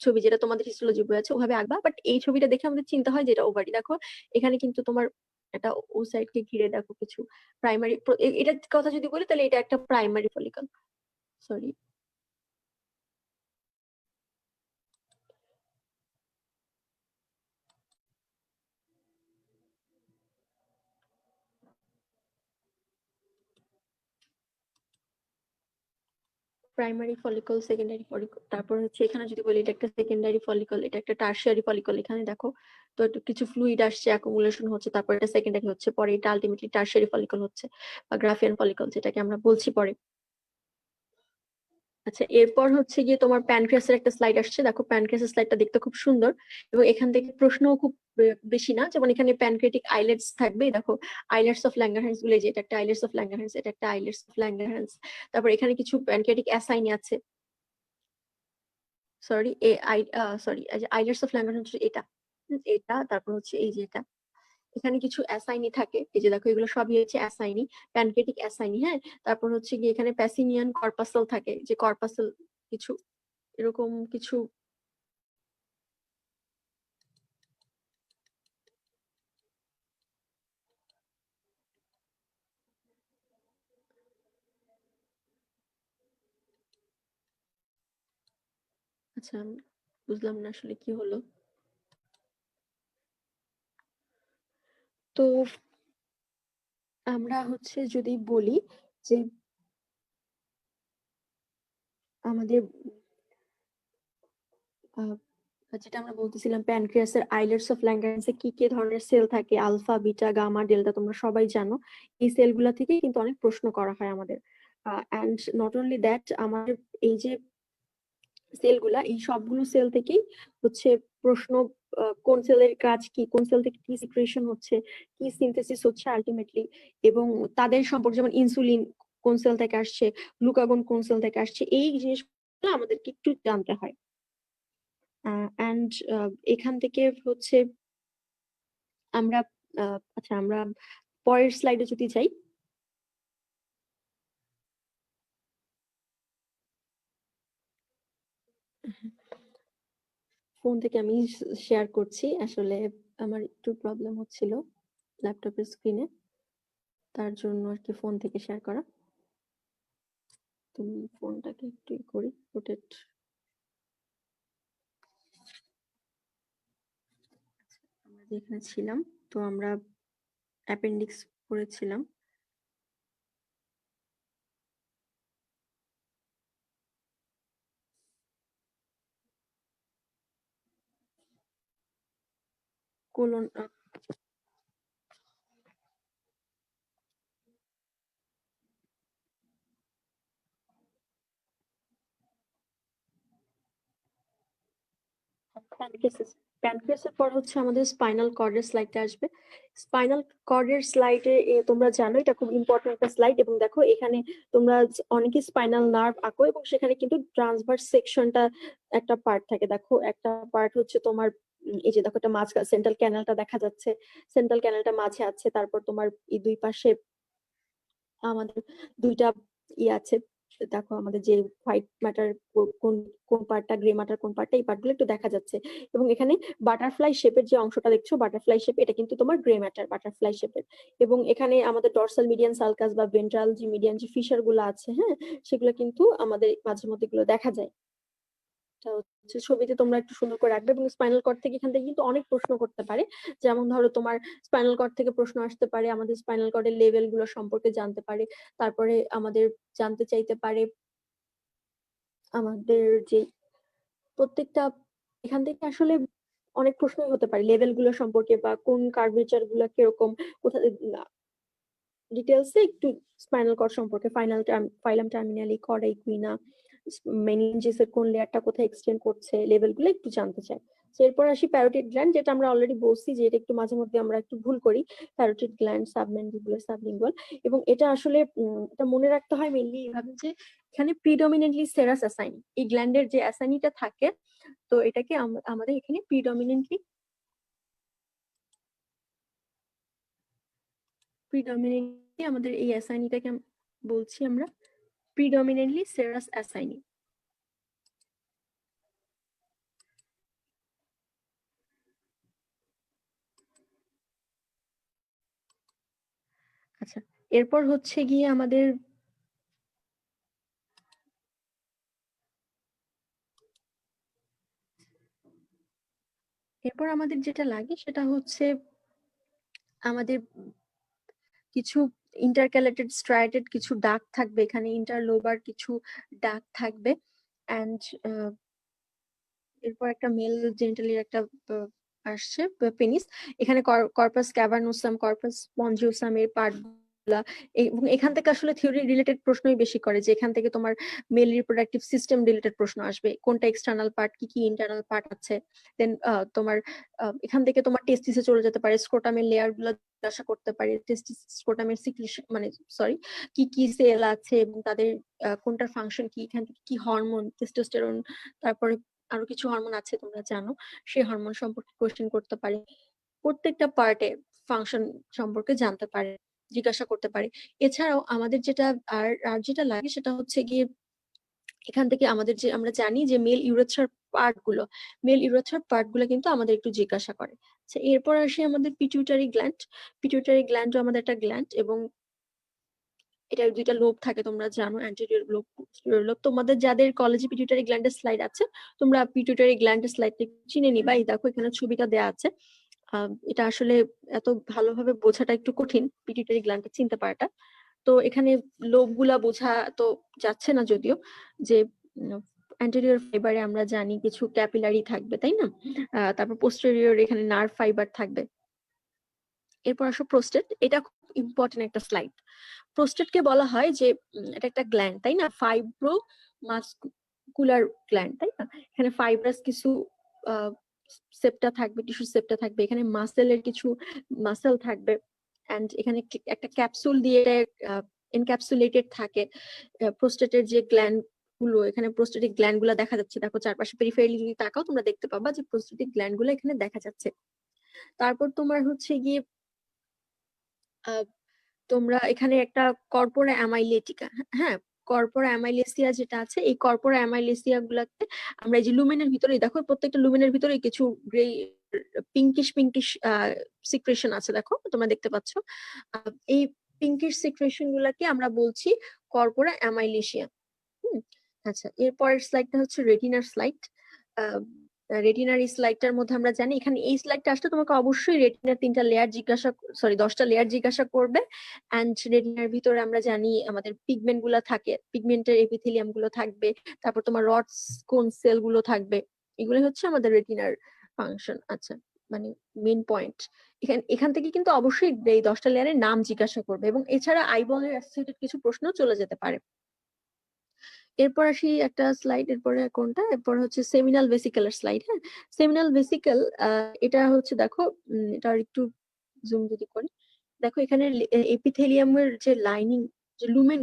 ছবি, যেটা তোমাদের হিস্টোলজি বই আছে, ওভাবে আঁকবা। বাট এই ছবিটা দেখে আমাদের চিন্তা হয় যে এটা ওভারি। দেখো এখানে কিন্তু তোমার একটা ও সাইডকে ঘিরে দেখো কিছু প্রাইমারি, এটার কথা যদি বলি তাহলে এটা একটা primary follicle. Sorry, primary follicle, secondary follicle, তারপর হচ্ছে এখানে যদি বলি এটা একটা সেকেন্ডারি ফলিকল, এটা একটা টার্সিয়ারি ফলিকল। এখানে দেখো তো একটু কিছু ফ্লুইড আসছে, অ্যাকুমুলেশন হচ্ছে, তারপর এটা সেকেন্ডারি হচ্ছে, পরে এটা আলটিমেটলি টার্সিয়ারি ফলিকল হচ্ছে বা গ্রাফিয়ান ফলিকল, যেটাকে আমরা বলছি পরে। আচ্ছা, এরপর হচ্ছে গিয়ে তোমার প্যানক্রিয়াসের একটা স্লাইড আসছে। দেখো প্যানক্রিয়াসের স্লাইডটা দেখতে খুব সুন্দর এবং এখান থেকে প্রশ্নও খুব বেশি না। যেমন এখানে প্যানক্রিয়াটিক আইলেটস থাকবে, দেখো আইলেটস অফ ল্যাঙ্গারহ্যান্স গুলো, যে এটা একটা আইলেটস অফ ল্যাঙ্গারহ্যান্স, এটা একটা আইলেটস অফ ল্যাঙ্গারহ্যান্স। তারপর এখানে কিছু প্যানক্রিয়াটিক অ্যাসাইনি আছে, sorry A I sorry islets of Langerhans এটা, এটা তারপর হচ্ছে এই যে এটা। এখানে কিছু অ্যাসাইনি থাকে, এই যে দেখো এগুলো সবই হচ্ছে অ্যাসাইনি, প্যানক্রিয়াটিক অ্যাসাইনি। হ্যাঁ, তারপর হচ্ছে গিয়ে এখানে প্যাসিনিয়ান কর্পাসেল থাকে, যে কর্পাসেল কিছু এরকম কিছু। আচ্ছা, আমি বুঝলাম না আসলে কি হলো। তো আমরা হচ্ছে যদি বলি যে আমাদের আহ, যেটা আমরা বলতেছিলাম প্যানক্রিয়াসের আইলেটস অফ ল্যাঙ্গারহ্যান্সে কি কি ধরনের সেল থাকে, আলফা, বিটা, গামা, ডেল্টা, তোমরা সবাই জানো। এই সেলগুলা থেকে কিন্তু অনেক প্রশ্ন করা হয় আমাদের। অ্যান্ড নট অনলি দ্যাট, আমাদের এই যে সেলগুলা, এই সবগুলো সেল থেকেই হচ্ছে প্রশ্ন, কোন সেলের কাজ কি, কোন সেল থেকে কি সিক্রেশন হচ্ছে, কি সিনথেসিস হচ্ছে আলটিমেটলি, এবং তাদের সম্পর্কে, যেমন ইনসুলিন কোন সেল থেকে আসছে, গ্লুকাগন কোন সেল থেকে আসছে, এই জিনিসগুলো আমাদেরকে একটু জানতে হয়। অ্যান্ড এখান থেকে হচ্ছে আমরা আচ্ছা, আমরা পরের স্লাইডে যদি যাই, ফোন থেকে আমি শেয়ার করছি। আসলে আমার একটু প্রবলেম হচ্ছিল ল্যাপটপের স্ক্রিনে, তার জন্য আর কি ফোন থেকে শেয়ার করা। তুমি ফোনটাকে একটু করি রোটেট। আমরা যেখানে ছিলাম, তো আমরা অ্যাপেন্ডিক্স পড়েছিলাম। কোলন, প্যানক্রিয়াসের পর হচ্ছে আমাদের স্পাইনাল কর্ডের স্লাইডটা আসবে। স্পাইনাল কর্ডের স্লাইডে তোমরা জানো এটা খুব ইম্পর্টেন্ট একটা স্লাইড, এবং দেখো এখানে তোমরা অনেকে স্পাইনাল নার্ভ আঁকো, এবং সেখানে কিন্তু ট্রান্সভার্স সেকশনটা একটা পার্ট থাকে। দেখো একটা পার্ট হচ্ছে তোমার এই যে দেখো, একটা মাঝ সেন্ট্রাল ক্যানালটা দেখা যাচ্ছে, সেন্ট্রাল ক্যানালটা মাঝে আছে। তারপর তোমার এই দুই পাশে আমাদের দুইটা আছে, দেখো আমাদের যে হোয়াইট ম্যাটার কোন কোন পার্টটা, গ্রে ম্যাটার কোন পার্টটা, এই পার্টগুলো একটু দেখা যাচ্ছে। এবং এখানে বাটারফ্লাই শেপের যে অংশটা দেখছো, বাটারফ্লাই শেপ, এটা কিন্তু তোমার গ্রে ম্যাটার, বাটারফ্লাই শেপের। এবং এখানে আমাদের ডরসাল মিডিয়ান সালকাস বা ভেন্ট্রাল যে মিডিয়ান যে ফিশার গুলো আছে, হ্যাঁ, সেগুলো কিন্তু আমাদের মাঝে মধ্যে গুলো দেখা যায়। হচ্ছে ছবিতে তোমরা একটু সুন্দর করে রাখবে। এবং স্পাইনাল কর্ড থেকে, এখান থেকে কিন্তু অনেক প্রশ্ন করতে পারে। যেমন ধরো তোমার স্পাইনাল কর্ড থেকে প্রশ্ন আসতে পারে আমাদের স্পাইনাল কর্ডের লেভেল গুলো সম্পর্কে জানতে পারে। তারপরে আমাদের জানতে চাইতে পারে আমাদের যে প্রত্যেকটা, এখান থেকে আসলে অনেক প্রশ্নই হতে পারে লেভেল গুলো সম্পর্কে, বা কোন কার্ভেচার গুলো কিরকম, কোথায় ডিটেলসে একটু স্পাইনাল কর্ড সম্পর্কে, ফাইলাম টার্মিনালি, কর্ডা ইকুইনা, মেনিনজিসের কোন লেয়ারটা কোথায় এক্সটেন্ড করছে, লেভেল গুলো একটু জানতে চাই। এরপর আসি প্যারোটিড গ্ল্যান্ড, যেটা আমরা অলরেডি বলছি যে এটা একটু মাঝে মধ্যে আমরা একটু ভুল করি। প্যারোটিড গ্ল্যান্ড, সাবম্যান্ডিবুলার, সাবলিঙ্গুয়াল, এবং এটা আসলে এটা মনে রাখতে হয় মেনলি এভাবে যে এখানে প্রিডমিনেন্টলি সেরাস অ্যাসাইনি, এই গ্ল্যান্ডের যে অ্যাসাইনিটা থাকে, তো এটাকে আমাদের এখানে প্রিডমিনেন্টলি আমাদের এই অ্যাসাইনিটাকে বলছি আমরা প্রিডমিনেন্টলি সেরাস অ্যাসাইনি। আচ্ছা, এরপর হচ্ছে গিয়ে আমাদের যেটা লাগে সেটা হচ্ছে আমাদের কিছু ইন্টারক্যালেটেড স্ট্রাইটেড কিছু দাগ থাকবে এখানে, ইন্টারলোবার কিছু দাগ থাকবে, অ্যান্ড এরপর একটা মেল জেনিটালির একটা আসছে পেনিস, এখানে কর্পাস ক্যাভার্নোসাম, কর্পাস স্পঞ্জিওসাম এর পার্ট গুলা, এবং এখান থেকে আসলে থিওরি রিলেটেড প্রশ্নই বেশি করে, যে এখান থেকে তোমার মেল রিপ্রোডাক্টিভ সিস্টেম রিলেটেড প্রশ্ন আসবে, কোনটা এক্সটার্নাল পার্ট, কি কি ইন্টারনাল পার্ট আছে। দেন তোমার এখান থেকে তোমার টেস্টিসে চলে যেতে পারে, স্ক্রোটামের লেয়ার গুলো জিজ্ঞাসা করতে পারে, টেস্টিস স্ক্রোটামের সিক্রেশন মানে সরি কি কি সেল আছে এবং তাদের কোনটার ফাংশন কি, এখান থেকে কি হরমোন, টেস্টোস্টেরন, তারপরে আরো কিছু হরমোন আছে তোমরা জানো, সেই হরমোন সম্পর্কে কোশ্চেন করতে পারে, প্রত্যেকটা পার্টে ফাংশন সম্পর্কে জানতে পারে, জিজ্ঞাসা করতে পারে। এছাড়াও আমাদের যেটা আর যেটা লাগে সেটা হচ্ছে গিয়ে এখান থেকে আমাদের যে আমরা জানি যে মেল ইউরেথ্রার পার্ট গুলো কিন্তু আমাদের একটু জিজ্ঞাসা করে। আচ্ছা, এরপর আসি আমাদের পিটুইটারি গ্ল্যান্ড। পিটুইটারি গ্ল্যান্ডও আমাদের একটা গ্ল্যান্ড, এবং এটার দুইটা লোব থাকে তোমরা জানো, অ্যান্টেরিয়র লোব, পোস্টেরিয়র লোব। তোমাদের যাদের কলেজে পিটুইটারি গ্ল্যান্ডের স্লাইড আছে, তোমরা পিটুইটারি গ্ল্যান্ডের স্লাইডটা চিনে নিবা। এই দেখো এখানে ছবিটা দেয়া আছে। এটা আসলে এত ভালোভাবে বোঝাটা একটু কঠিন, পিটুইটারি গ্ল্যান্ডটা চিনতে পারাটা। তো এখানে লোব গুলা বোঝা তো যাচ্ছে না যদিও, যে অ্যান্টেরিয়র ফাইবারে আমরা জানি কিছু ক্যাপিলারি থাকবে, তাই না? তারপর পোস্টেরিয়র এখানে নার্ভ ফাইবার থাকবে। এরপর আসো প্রোস্টেট, এটা খুব ইম্পর্টেন্ট একটা স্লাইড। প্রোস্টেটকে বলা হয় যে এটা একটা গ্ল্যান্ড, তাই না? ফাইব্রো মাসকুলার গ্ল্যান্ড, তাই না? এখানে ফাইব্রাস কিছু সেপ্টা থাকবে, টিস্যু সেপ্টা থাকবে, এখানে মাসেলের কিছু মাসেল থাকবে, এন্ড এখানে একটা ক্যাপসুল দিয়ে এনক্যাপসুলেটেড থাকে। প্রোস্টেটের যে গ্ল্যান্ড গুলো, এখানে প্রোস্টেটিক গ্ল্যান্ড গুলো দেখা যাচ্ছে, দেখো চারপাশে পেরিফেরালি যদি তাকাও তোমরা দেখতে পাবা যে প্রোস্টেটিক গ্ল্যান্ড গুলো এখানে দেখা যাচ্ছে। তারপর তোমার হচ্ছে গিয়ে তোমরা এখানে একটা কর্পোরা অ্যামাইলেটিকা, হ্যাঁ, কর্পোরা অ্যামাইলেসিয়া যেটা আছে, এই কর্পোরা অ্যামাইলেসিয়া গুলাতে আমরা এই যে লুমেনের ভিতরে দেখো, প্রত্যেকটা লুমেনের ভিতরে কিছু গ্রে পিঙ্কিশ পিঙ্কিশ সিক্রেশন আছে, দেখো তোমরা দেখতে পাচ্ছ। এই পিঙ্কিশ সিক্রেশন গুলাকে আমরা বলছি কর্পোরা অ্যামাইলেসিয়া। আচ্ছা, এরপরের স্লাইডটা হচ্ছে রেটিনার স্লাইড। রেটিনার এই স্লাইডটার মধ্যে আমরা জানি, এখানে এই স্লাইডটা আসলে তোমাকে অবশ্যই রেটিনার 10টা লেয়ার জিজ্ঞাসা করবে। অ্যান্ড রেটিনার ভিতরে আমরা জানি আমাদের পিগমেন্ট গুলো থাকে, পিগমেন্টের এপিথেলিয়াম গুলো থাকবে, তারপর তোমার রডস কোন সেল গুলো থাকবে, এগুলো হচ্ছে আমাদের রেটিনার ফাংশন। আচ্ছা, মানে মেইন পয়েন্ট এখান থেকে কিন্তু অবশ্যই এই 10টা লেয়ারের নাম জিজ্ঞাসা করবে, এবং এছাড়া আইবলের অ্যাসোসিয়েটেড কিছু প্রশ্ন চলে যেতে পারে। এরপর আসি একটা স্লাইড, এরপরে কোনটা, এরপর হচ্ছে সেমিনাল ভেসিকেলের স্লাইড। হ্যাঁ, সেমিনাল ভেসিকেল, এটা হচ্ছে দেখো, এটা একটু জুম যদি করি, দেখো এখানে এপিথেলিয়ামের যে লাইনিং, যে লুমেন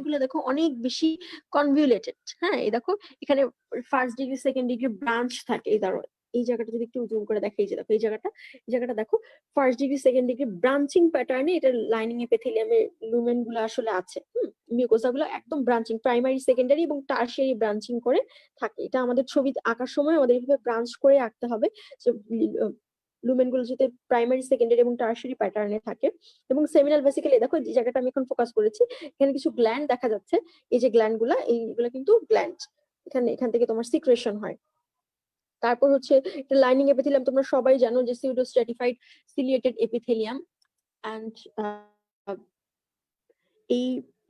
গুলা দেখো অনেক বেশি কনভিউলেটেড। হ্যাঁ, এই দেখো এখানে first degree second degree branch থাকে, এই ধরো এই জায়গাটা যদি একটু জুম করে দেখো, এই যে দেখো এই জায়গাটা দেখো, first degree second degree branching প্যাটার্নে এটা লাইনিং এপিথেলিয়ামের লুমেন গুলো আসলে আছে। মিউকোসা গুলো একদম ব্রাঞ্চিং, প্রাইমারি সেকেন্ডারি এবং টারশিয়ারি ব্রাঞ্চিং করে থাকে। এটা আমাদের ছবি আঁকার সময় আমাদের এইভাবে ব্রাঞ্চ করে আঁকতে হবে, যে লুমেন গুলো যাতে প্রাইমারি সেকেন্ডারি এবং টারশিয়ারি প্যাটার্নে থাকে। এবং সেমিনাল বেসিক্যালি দেখো যে জায়গাটা আমি এখন ফোকাস করেছি, এখানে কিছু গ্ল্যান্ড দেখা যাচ্ছে, এই যে গ্ল্যান্ড গুলা, এইগুলা কিন্তু গ্ল্যান্ড, এখান থেকে তোমার সিক্রেশন হয়। তারপর হচ্ছে একটা লাইনিং এপিথেলিয়াম, তোমরা সবাই জানো যে pseudostratified ciliated epithelium. And এই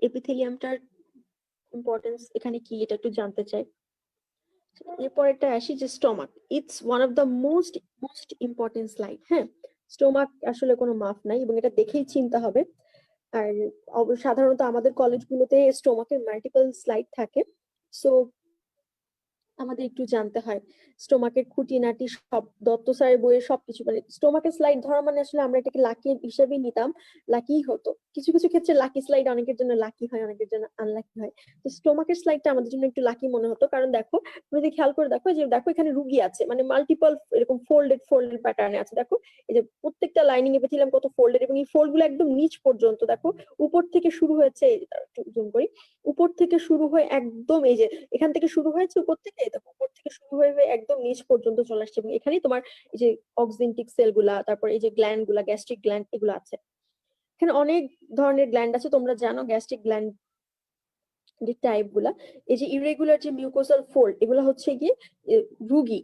এপিথেলিয়ামটার ইম্পর্টেন্স এখানে কি, এটা একটু জানতে চাই। এরপরেরটা আসি যে stomach, it's one of the most important slide. হ্যাঁ, স্টোমাক আসলে কোনো মাপ নাই, এবং এটা দেখেই চিন্তা হবে। আর সাধারণত আমাদের কলেজগুলোতে স্টোমাকের মাল্টিপল স্লাইড থাকে। সো আমাদের একটু জানতে হয় স্টোমাকের খুঁটিনাটি সব দত্ত স্যারের বইয়ের সবকিছু, মানে স্টোমাকের স্লাইড ধরা মানে আসলে আমরা এটাকে লাকি হিসেবেই নিতাম, লাকি হতো। কিছু কিছু ক্ষেত্রে লাকি স্লাইড অনেকের জন্য লাকি হয়, অনেকের জন্য আনলাকি হয়। তো স্টোমাকের স্লাইডটা আমাদের জন্য একটু লাকি মনে হতো, কারণ দেখো তুমি যদি খেয়াল করে দেখো, যে দেখো এখানে রুগী আছে, মানে মাল্টিপল এরকম ফোল্ডেড ফোল্ডেড প্যাটার্নে আছে। দেখো এই যে প্রত্যেকটা লাইনিং এপিথেলিয়াম কত ফোল্ডেড, এবং এই ফোল্ড গুলো একদম নিচ পর্যন্ত দেখো, উপর থেকে শুরু হয়েছে, জুম করি, উপর থেকে শুরু হয়ে একদম এই যে এখান থেকে শুরু হয়েছে উপর থেকে, দেখো উপর থেকে শুরু হয়ে হয়ে একদম নিচ পর্যন্ত চলে আসছে, এবং এখানেই তোমার এই যে অক্সিনটিক সেল গুলা, তারপর এই যে গ্ল্যান্ড গুলা, গ্যাস্ট্রিক গ্ল্যান্ড এগুলো আছে। এখানে অনেক ধরনের গ্ল্যান্ড আছে, তোমরা জানো গ্যাস্ট্রিক গ্ল্যান্ড যে টাইপ গুলা। এই যে ইরেগুলার যে মিউকোসাল ফোল্ড, এগুলো হচ্ছে গিয়ে রুগী,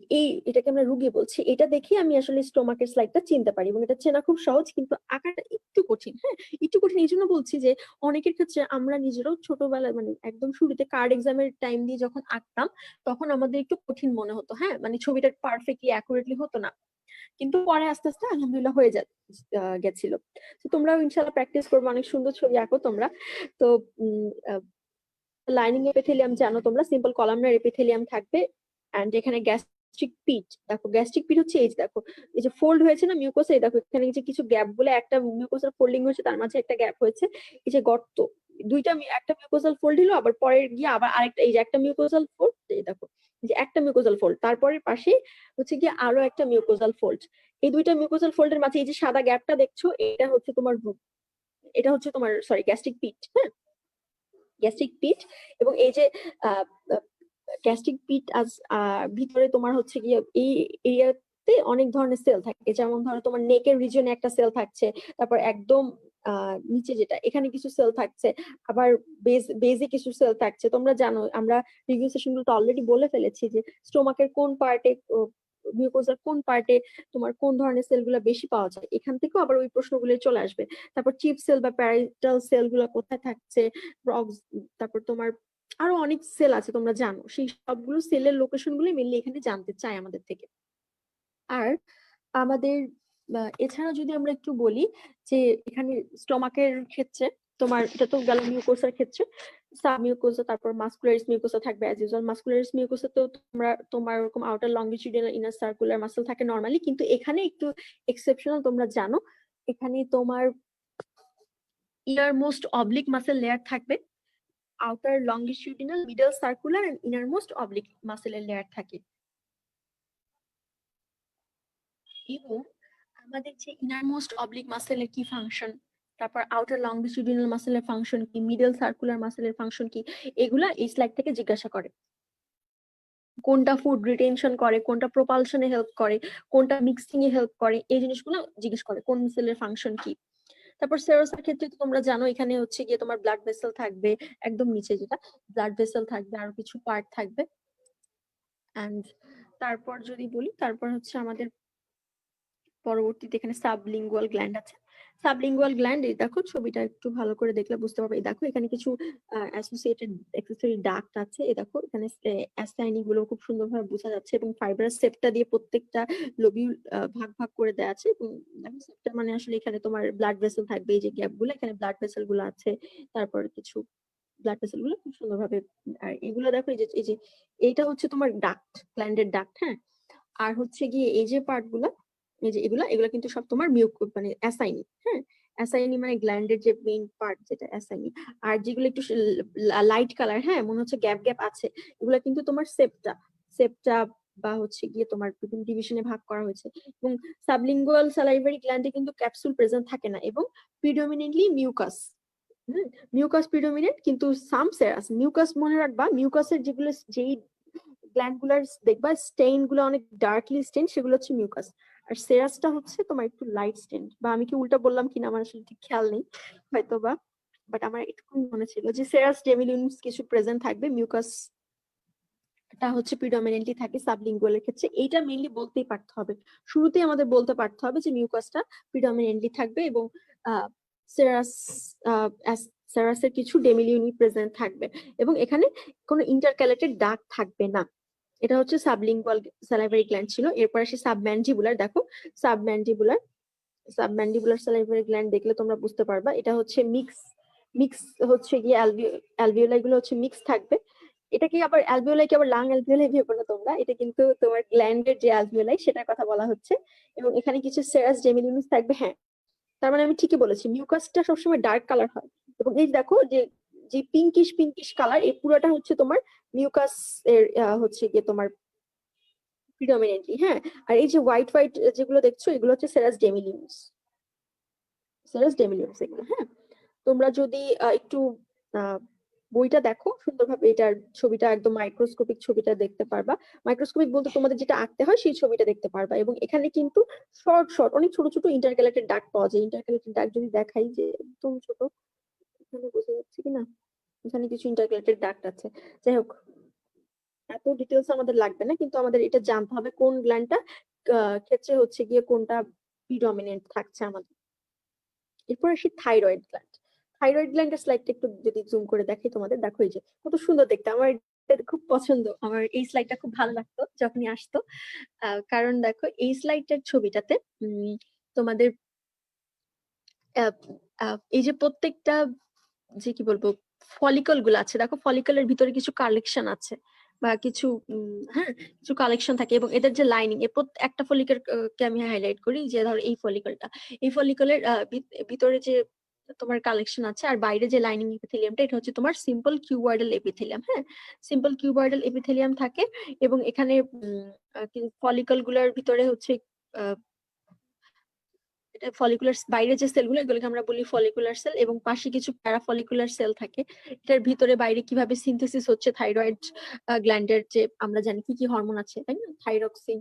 এটাকে আমরা রুগী বলছি। এটা দেখে আমি আসলে স্টোমাকের স্লাইডটা চিনতে পারি, এবং এটা চেনা খুব সহজ, কিন্তু আঁকাটা একটু কঠিন। হ্যাঁ, একটু কঠিন এই জন্য বলছি যে অনেকের ক্ষেত্রে আমরা নিজেরাও ছোটবেলায়, মানে একদম শুরুতে কার্ড এক্সামের টাইম দিয়ে যখন আঁকতাম, তখন আমাদের একটু কঠিন মনে হতো। হ্যাঁ, মানে ছবিটা পারফেক্টলি অ্যাকুরেটলি হতো না, কিন্তু পরে আস্তে আস্তে আলহামদুলিল্লাহ হয়ে গেছিল। তো তোমরাও ইনশাল্লাহ প্র্যাকটিস করবে, অনেক সুন্দর ছবি আঁকো তোমরা। তো লাইনিং এপিথেলিয়াম জানো তোমরা, সিম্পল কলামনার এপিথেলিয়াম থাকবে। এন্ড এখানে গ্যাস্ট্রিক পিট, দেখো গ্যাস্ট্রিক পিট হচ্ছে এই যে দেখো, এই যে ফোল্ড হয়েছে না মিউকোসে, দেখো এখানে যে কিছু গ্যাপ বলে, একটা মিউকোসাল ফোল্ডিং হয়েছে, তার মাঝে একটা গ্যাপ হয়েছে, এই যে গর্ত, একটা মিউকোসাল ফোল্ড হলো, আবার পরে গিয়ে আবার আরেকটা, এই যে একটা মিউকোসাল ফোল্ড, এই দেখো যে একটা মিউকোসাল ফোল্ড, তারপরে পাশে হচ্ছে গিয়ে আরো একটা মিউকোসাল ফোল্ড। এই দুইটা মিউকোসাল ফোল্ডের মাঝে এই যে সাদা গ্যাপটা দেখছো, এটা হচ্ছে তোমার এটা হচ্ছে তোমার সরি গ্যাস্ট্রিক পিট। হ্যাঁ, গ্যাস্ট্রিক পিট। এবং এই যে গ্যাস্ট্রিক পিট ভিতরে তোমার হচ্ছে গিয়ে এই এরিয়াতে অনেক ধরনের সেল থাকে, যেমন ধরো তোমার নেকের রিজনে একটা সেল থাকছে, তারপর একদম নিচে যেটা এখানে কিছু সেল থাকছে, আবার বেজে কিছু সেল থাকছে। তোমরা জানো আমরা রিভিউ সেশন গুলো অলরেডি বলে ফেলেছি যে স্টোমাকের কোন পার্টে, মিউকোজার কোন পার্টে তোমার কোন ধরনের সেল গুলো বেশি পাওয়া যায়, এখান থেকেও আবার ওই প্রশ্নগুলো চলে আসবে। তারপর চিপ সেল বা প্যারাইটাল সেল গুলো কোথায় থাকছে, তারপর তোমার আরো অনেক সেল আছে তোমরা জানো, সেই সবগুলো সেলের লোকেশন গুলো মেনলি এখানে জানতে চাই আমাদের থেকে। আর আমাদের এছাড়া যদি আমরা একটু বলি যে এখানে স্টোমাকের ক্ষেত্রে তোমার, এটা তো গেল মিউকোসার ক্ষেত্রে, সাবমিউকোসা, তারপর মাসকুলারিস মিউকোসা থাকবে অ্যাজ ইউজুয়াল। মাসকুলারিস মিউকোসা তো তোমার ওরকম outer longitudinal inner circular muscle থাকে নরমালি, কিন্তু এখানে একটু এক্সেপশনাল, তোমরা জানো এখানে তোমার innermost oblique muscle layer থাকবে, outer longitudinal, middle circular and innermost oblique মাসেলের লেয়ার থাকে। এবং আমাদের যে ইনারমোস্ট অবলিক মাসেলের কি ফাংশন, তারপর আউটার লংগিটিউডিনাল মাসেলের ফাংশন কি, মিডল সার্কুলার মাসেলের ফাংশন কি, এগুলা এই স্লাইড থেকে জিজ্ঞাসা করে। কোনটা ফুড রিটেনশন করে, কোনটা প্রপালশনে হেল্প করে, কোনটা মিক্সিং এ হেল্প করে, এই জিনিসগুলো জিজ্ঞেস করে, কোন সেলের ফাংশন কি। তারপর সেরোসের ক্ষেত্রে তো তোমরা জানো এখানে হচ্ছে গিয়ে তোমার ব্লাড ভেসেল থাকবে, একদম নিচে যেটা ব্লাড ভেসেল থাকবে, আর কিছু পার্ট থাকবে। এন্ড তারপর যদি বলি, তারপর হচ্ছে আমাদের পরবর্তীতে এখানে সাবলিঙ্গুয়াল গ্ল্যান্ড আছে। সাবলিঙ্গুয়াল গ্ল্যান্ড, এই দেখো ছবিটা একটু ভালো করে দেখলে বুঝতে পারবে। এই দেখো এখানে কিছু অ্যাসোসিয়েটেড অ্যাক্সেসরি ডাক্ট আছে, এই দেখো এখানে অ্যাসাইনি গুলো খুব সুন্দরভাবে বোঝা যাচ্ছে, এবং ফাইবারাস সেপ্টা দিয়ে প্রত্যেকটা লোবিউল ভাগ ভাগ করে দেওয়া আছে। এবং দেখো সেপ্টা মানে আসলে এখানে তোমার ব্লাড ভেসেল থাকবে, এই যে গ্যাপ গুলো, এখানে ব্লাড ভেসেল গুলো আছে, তারপর কিছু ব্লাড ভেসেল গুলো খুব সুন্দরভাবে। আর এগুলো দেখো এই যে এইটা হচ্ছে তোমার ডাক্ট, গ্ল্যান্ডের ডাক্ট। হ্যাঁ, আর হচ্ছে গিয়ে এই যে পার্ট গুলা, এই যে এগুলা এগুলা কিন্তু সব তোমার মানে অ্যাসাইনি। হ্যাঁ, অ্যাসাইনি মানে গ্ল্যান্ডের যে মেইন পার্ট, যেটা অ্যাসাইনি। আর যেগুলো একটু লাইট কালার, হ্যাঁ মনে হচ্ছে গ্যাপ গ্যাপ আছে, এগুলা কিন্তু তোমার সেপ্টা। সেপ্টা বা হচ্ছে গিয়ে তোমার বিভিন্ন ডিভিশনে ভাগ করা হয়েছে। এবং সাবলিঙ্গুয়াল স্যালাইভারি গ্ল্যান্ডে কিন্তু ক্যাপসুল প্রেজেন্ট থাকে না, এবং প্রিডমিনেন্টলি মিউকাস। মিউকাস প্রিডমিনেন্ট, কিন্তু সাম সেরাস মিউকাস, মনে রাখবা মিউকাসের যেগুলো যেই গ্ল্যান্ড গুলার দেখবা স্টেইন গুলো অনেক ডার্কলি স্টেইন, সেগুলো হচ্ছে মিউকাস। আর সেরাসটা হচ্ছে তোমার একটু লাইট স্টেইন, বা আমি কি উল্টা বললাম কিনা আমার আসলে ঠিক খেয়াল নেই হয়তো বা, বাট আমার এটুকু মনে ছিল যে সেরাস ডেমিলিউনস কিছু প্রেজেন্ট থাকবে, মিউকাস টা হচ্ছে প্রিডমিনেন্টলি থাকে সাবলিঙ্গুয়ালের ক্ষেত্রে। এইটা মেইনলি বলতেই পারতে হবে, শুরুতেই আমাদের বলতে পারতে হবে যে মিউকাসটা প্রিডমিনেন্টলি থাকবে, এবং সেরাস সেরাসের কিছু ডেমিলিউনি প্রেজেন্ট থাকবে, এবং এখানে কোনো ইন্টারক্যালেটেড ডাক থাকবে না। এটা হচ্ছে সাবলিঙ্গুয়াল স্যালাইভারি গ্ল্যান্ড ছিল। এরপর আসে সাবম্যান্ডিবুলার। দেখো সাবম্যান্ডিবুলার, সাবম্যান্ডিবুলার স্যালাইভারি গ্ল্যান্ড দেখলে তোমরা বুঝতে পারবা এটা হচ্ছে মিক্স হচ্ছে গিয়ে অ্যালভিওলাই গুলো হচ্ছে মিক্স থাকবে। এটাকে আবার অ্যালভিওলাইকে আবার লাং অ্যালভিওলাই ভেবো না তোমরা, এটা কিন্তু তোমার গ্ল্যান্ডের যে অ্যালভিওলাই সেটার কথা বলা হচ্ছে। এবং এখানে কিছু সেরাস জেমিনিউস থাকবে। হ্যাঁ, তার মানে আমি ঠিকই বলেছি, মিউকাসটা সবসময় ডার্ক কালার হয়। এবং এই দেখো যে যে পিঙ্কিশ পিঙ্কিশ কালার, এই পুরোটা হচ্ছে তোমার মিউকাস এর হচ্ছে গিয়ে তোমার প্রিডমিনেন্টলি। হ্যাঁ, আর এই যে হোয়াইট হোয়াইট যেগুলো দেখছো এগুলো হচ্ছে সেরাস ডেমিলিউস, সেরাস ডেমিলিউস এগুলো। হ্যাঁ, তোমরা যদি একটু আহ, বইটা দেখো সুন্দরভাবে, এটার ছবিটা একদম মাইক্রোস্কোপিক ছবিটা দেখতে পারবা। মাইক্রোস্কোপিক বলতে তোমাদের যেটা আঁকতে হয় সেই ছবিটা দেখতে পারবা। এবং এখানে কিন্তু শর্ট শর্ট অনেক ছোট ছোট ইন্টারক্যালেটেড ডাক পাওয়া যায়। ইন্টারক্যালেটেড ডাক যদি দেখাই, যে একদম ছোট, এখানে বোঝা যাচ্ছে কিনা, এখানে কিছু ইন্টারক্যালেটেড ডাক আছে। যাই হোক, এত ডিটেলস আমাদের লাগবে না, কিন্তু আমাদের এটা জানতে হবে কোন গ্ল্যান্ডটা ক্ষেত্রে হচ্ছে গিয়ে কোনটা প্রিডমিনেন্ট থাকছে আমাদের। এরপর আসি থাইরয়েড গ্ল্যান্ড। থাইরয়েড গ্ল্যান্ডের স্লাইডটা একটু যদি জুম করে দেখাই তোমাদের, দেখো এই যে কত সুন্দর দেখতে। আমার এটা খুব পছন্দ, আমার এই স্লাইডটা খুব ভালো লাগতো যখনই আসতো। কারণ দেখো এই স্লাইডটার ছবিটাতে তোমাদের এই যে প্রত্যেকটা যে কি বলবো ফলিকল গুলো আছে, দেখো ফলিকলের ভিতরে কিছু কালেকশন আছে বা কিছু হ্যাঁ কিছু কালেকশন থাকে। এবং এদের যে লাইনিং, একটা ফলিকেল কে আমি হাইলাইট করি, যে ধরো এই ফলিকলটা, এই ফলিকলের ভিতরে যে তোমার কালেকশন আছে, আর বাইরে যে লাইনিং এপিথেলিয়ামটা, এটা হচ্ছে তোমার সিম্পল কিউবয়েডাল এপিথেলিয়াম। হ্যাঁ, সিম্পল কিউবয়েডাল এপিথেলিয়াম থাকে। এবং এখানে ফলিকল গুলোর ভিতরে হচ্ছে এটা ফলিকুলার, বাইরে যে সেলগুলো এগুলোকে আমরা বলি ফলিকুলার সেল, এবং পাশে কিছু প্যারাফলিকুলার সেল থাকে। এটার ভিতরে বাইরে কিভাবে সিনথেসিস হচ্ছে থাইরয়েড গ্ল্যান্ডের, যে আমরা জানি কি কি হরমোন আছে তাই না, থাইরক্সিন,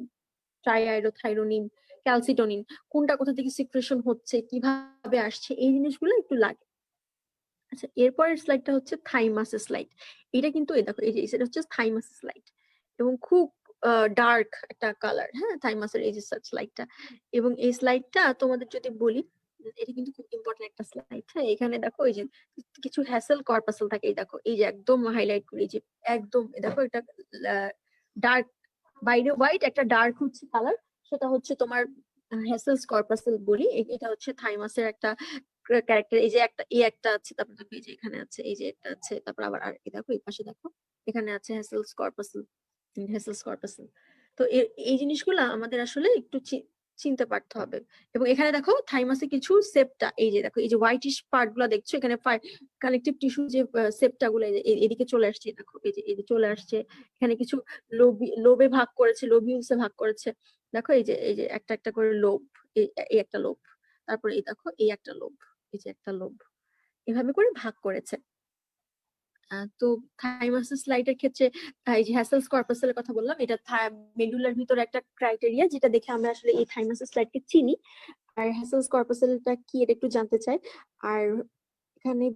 ট্রাইআইরোথাইরোনিন, ক্যালসিটোনিন, কোনটা কোথা থেকে সিক্রেশন হচ্ছে, কিভাবে আসছে, এই জিনিসগুলো একটু লাগে। আচ্ছা, এরপরের স্লাইডটা হচ্ছে থাইমাসের স্লাইড। এটা কিন্তু এই দেখো, এই যে এটা হচ্ছে থাইমাসের স্লাইড, এবং খুব ডার্ক একটা কালার। হ্যাঁ, থাইমাসের এই যে স্লাইডটা, এবং এই স্লাইডটা তোমাদের যদি বলি, এটা কিন্তু খুব ইম্পর্টেন্ট একটা স্লাইড। হ্যাঁ, এখানে দেখো এই যে কিছু হ্যাসেল কর্পাসেল থাকে, এই দেখো এই যে একদম হাইলাইট করি, যে একদম দেখো এটা ডার্ক, বাইরে হোয়াইট, একটা ডার্ক হচ্ছে কালার, সেটা হচ্ছে তোমার হ্যাসেলস কর্পাসেল বলি। এটা হচ্ছে থাইমাসের একটা ক্যারেক্টার। এই যে একটা একটা আছে, তারপর দেখো এই যে এখানে আছে, এই যে একটা আছে, তারপর আবার আর এই দেখো এই পাশে দেখো এখানে আছে হ্যাসেলস কর্পাসেল, হ্যাসেলস কর্পাসেল। তো এই জিনিসগুলো আমাদের আসলে একটু চিনতে পারতে হবে। এবং এখানে দেখো থাইমাসে কিছু সেপ্টা, এই যে দেখো এই যে হোয়াইটিশ পার্ট গুলো দেখছো, এখানে কানেকটিভ টিস্যু যে সেপ্টা গুলো এদিকে চলে আসছে, দেখো এই যে চলে আসছে। এখানে কিছু লোবে ভাগ করেছে, লোবিউলসে ভাগ করেছে। দেখো এই যে একটা একটা করে লোব, এই একটা লোব, তারপরে এই দেখো এই একটা লোব, এই যে একটা লোব, এভাবে করে ভাগ করেছে। তো থাইমাসের স্লাইডের ক্ষেত্রে এই যে হ্যাসেলস কর্পাসের কথা বললাম, এটা মেডুলার ভিতরে একটা ক্রাইটেরিয়া, যেটা দেখে আমরা আসলে এই থাইমাসের স্লাইডকে চিনি। আর হ্যাসেলস কর্পাসেলটা কি এটা একটু জানতে চাই। আর এখানে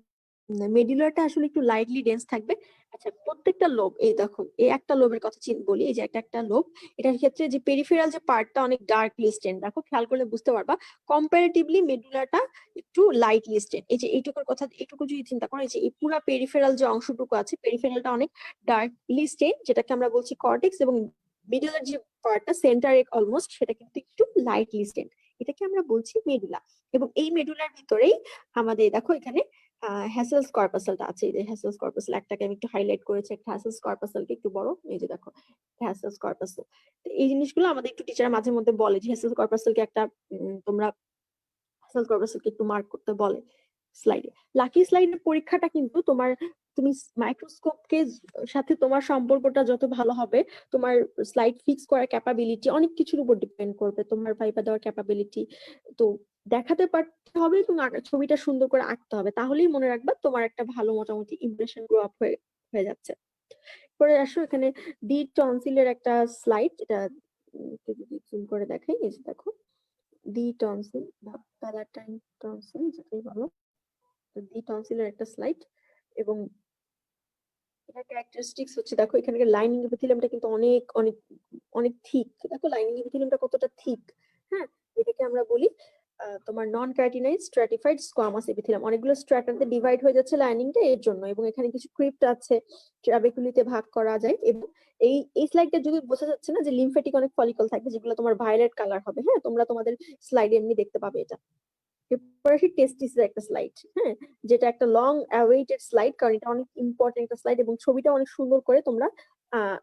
মেডুলারটা আসলে একটু লাইটলি ডেন্স থাকবে। আচ্ছা, প্রত্যেকটা লোব, এই দেখো এই একটা লোবের কথা বলি, এই যে একটা একটা লোব, এটার ক্ষেত্রে যে পেরিফেরাল যে পার্টটা অনেক ডার্কলি স্টেন, দেখো খেয়াল করলে বুঝতে পারবা। কম্পারেটিভলি মেডুলাটা একটু লাইটলি স্টেন। এই যে এইটুকুর কথা, এইটুকু যদি চিন্তা করো, এই যে এই পুরো পেরিফেরাল যে অংশটুকু আছে, পেরিফেরালটা অনেক ডার্কলি স্টেন, যেটাকে আমরা বলছি কর্টেক্স। এবং মিডলের যে পার্টটা সেন্টারে অলমোস্ট, সেটা কিন্তু একটু লাইটলি স্টেন, এটাকে আমরা বলছি মেডুলা। এবং এই মেডুলার ভিতরেই আমাদের দেখো এখানে হ্যাসেলস কর্পাসেলটা আছে। এই যে হ্যাসেলস কর্পাসেল একটাকে আমি একটু হাইলাইট করেছি, একটা হ্যাসেলস কর্পাসেলকে একটু বড়, এই যে দেখো হ্যাসেলস কর্পাসেল। এই জিনিসগুলো আমাদের একটু টিচার মাঝে মধ্যে বলে, যে হ্যাসেলস কর্পাসেলকে একটা তোমরা হ্যাসেলস কর্পাসেলকে একটু মার্ক করতে বলে স্লাইডে। লাকি স্লাইডের পরীক্ষাটা কিন্তু তোমার, তুমি মাইক্রোস্কোপকে সাথে তোমার সম্পর্কটা যত ভালো হবে, তোমার স্লাইড ফিক্স করার ক্যাপাবিলিটি অনেক কিছুর উপর ডিপেন্ড করবে, তোমার ভাইবা দেওয়ার ক্যাপাবিলিটি। তো দেখাতে পারতে হবে এবং ছবিটা সুন্দর করে আঁকতে হবে, তাহলেই মনে রাখবা তোমার একটা ভালো মোটামুটি ইমপ্রেশন গ্রো আপ হয়ে যাচ্ছে। পরে আসো এখানে ডি টনসিলের একটা স্লাইড, এটা যদি জুম করে দেখাই, এই যে দেখো ডি টনসিল বা প্যালাটাইন টনসিল যেটাই বলো, ডি টনসিলের একটা স্লাইড। এবং এটা ক্যারেক্টারিস্টিক্স হচ্ছে, দেখো এখানকার লাইনিং এপিথেলিয়ামটা কিন্তু অনেক অনেক অনেক থিক। দেখো লাইনিং এপিথেলিয়ামটা কতটা থিক। হ্যাঁ, এটাকে আমরা বলি তোমার নন ক্যারাটিনাইজ স্ট্র্যাটিফাইড স্কোয়ামাস এপিথেলিয়াম। অনেকগুলো স্ট্র্যাটাতে ডিভাইড হয়ে যাচ্ছে লাইনিংটা এর জন্য। এবং এখানে কিছু ক্রিপ্ট আছে, ট্রাবেকুলিতে ভাগ করা যায়। এবং এই স্লাইডটা যদি বোঝা যাচ্ছে না, যে লিমফ্যাটিক অনেক ফলিকল থাকবে, যেগুলো তোমার ভায়োলেট কালার হবে। হ্যাঁ, তোমরা তোমাদের স্লাইডে এমনি দেখতে পাবে এটা। এরপর আসি টেস্টিসের একটা স্লাইড, হ্যাঁ, যেটা একটা লং অ্যাওয়েটেড স্লাইড, কারণ এটা অনেক ইম্পর্টেন্ট একটা স্লাইড এবং ছবিটা অনেক সুন্দর করে তোমরা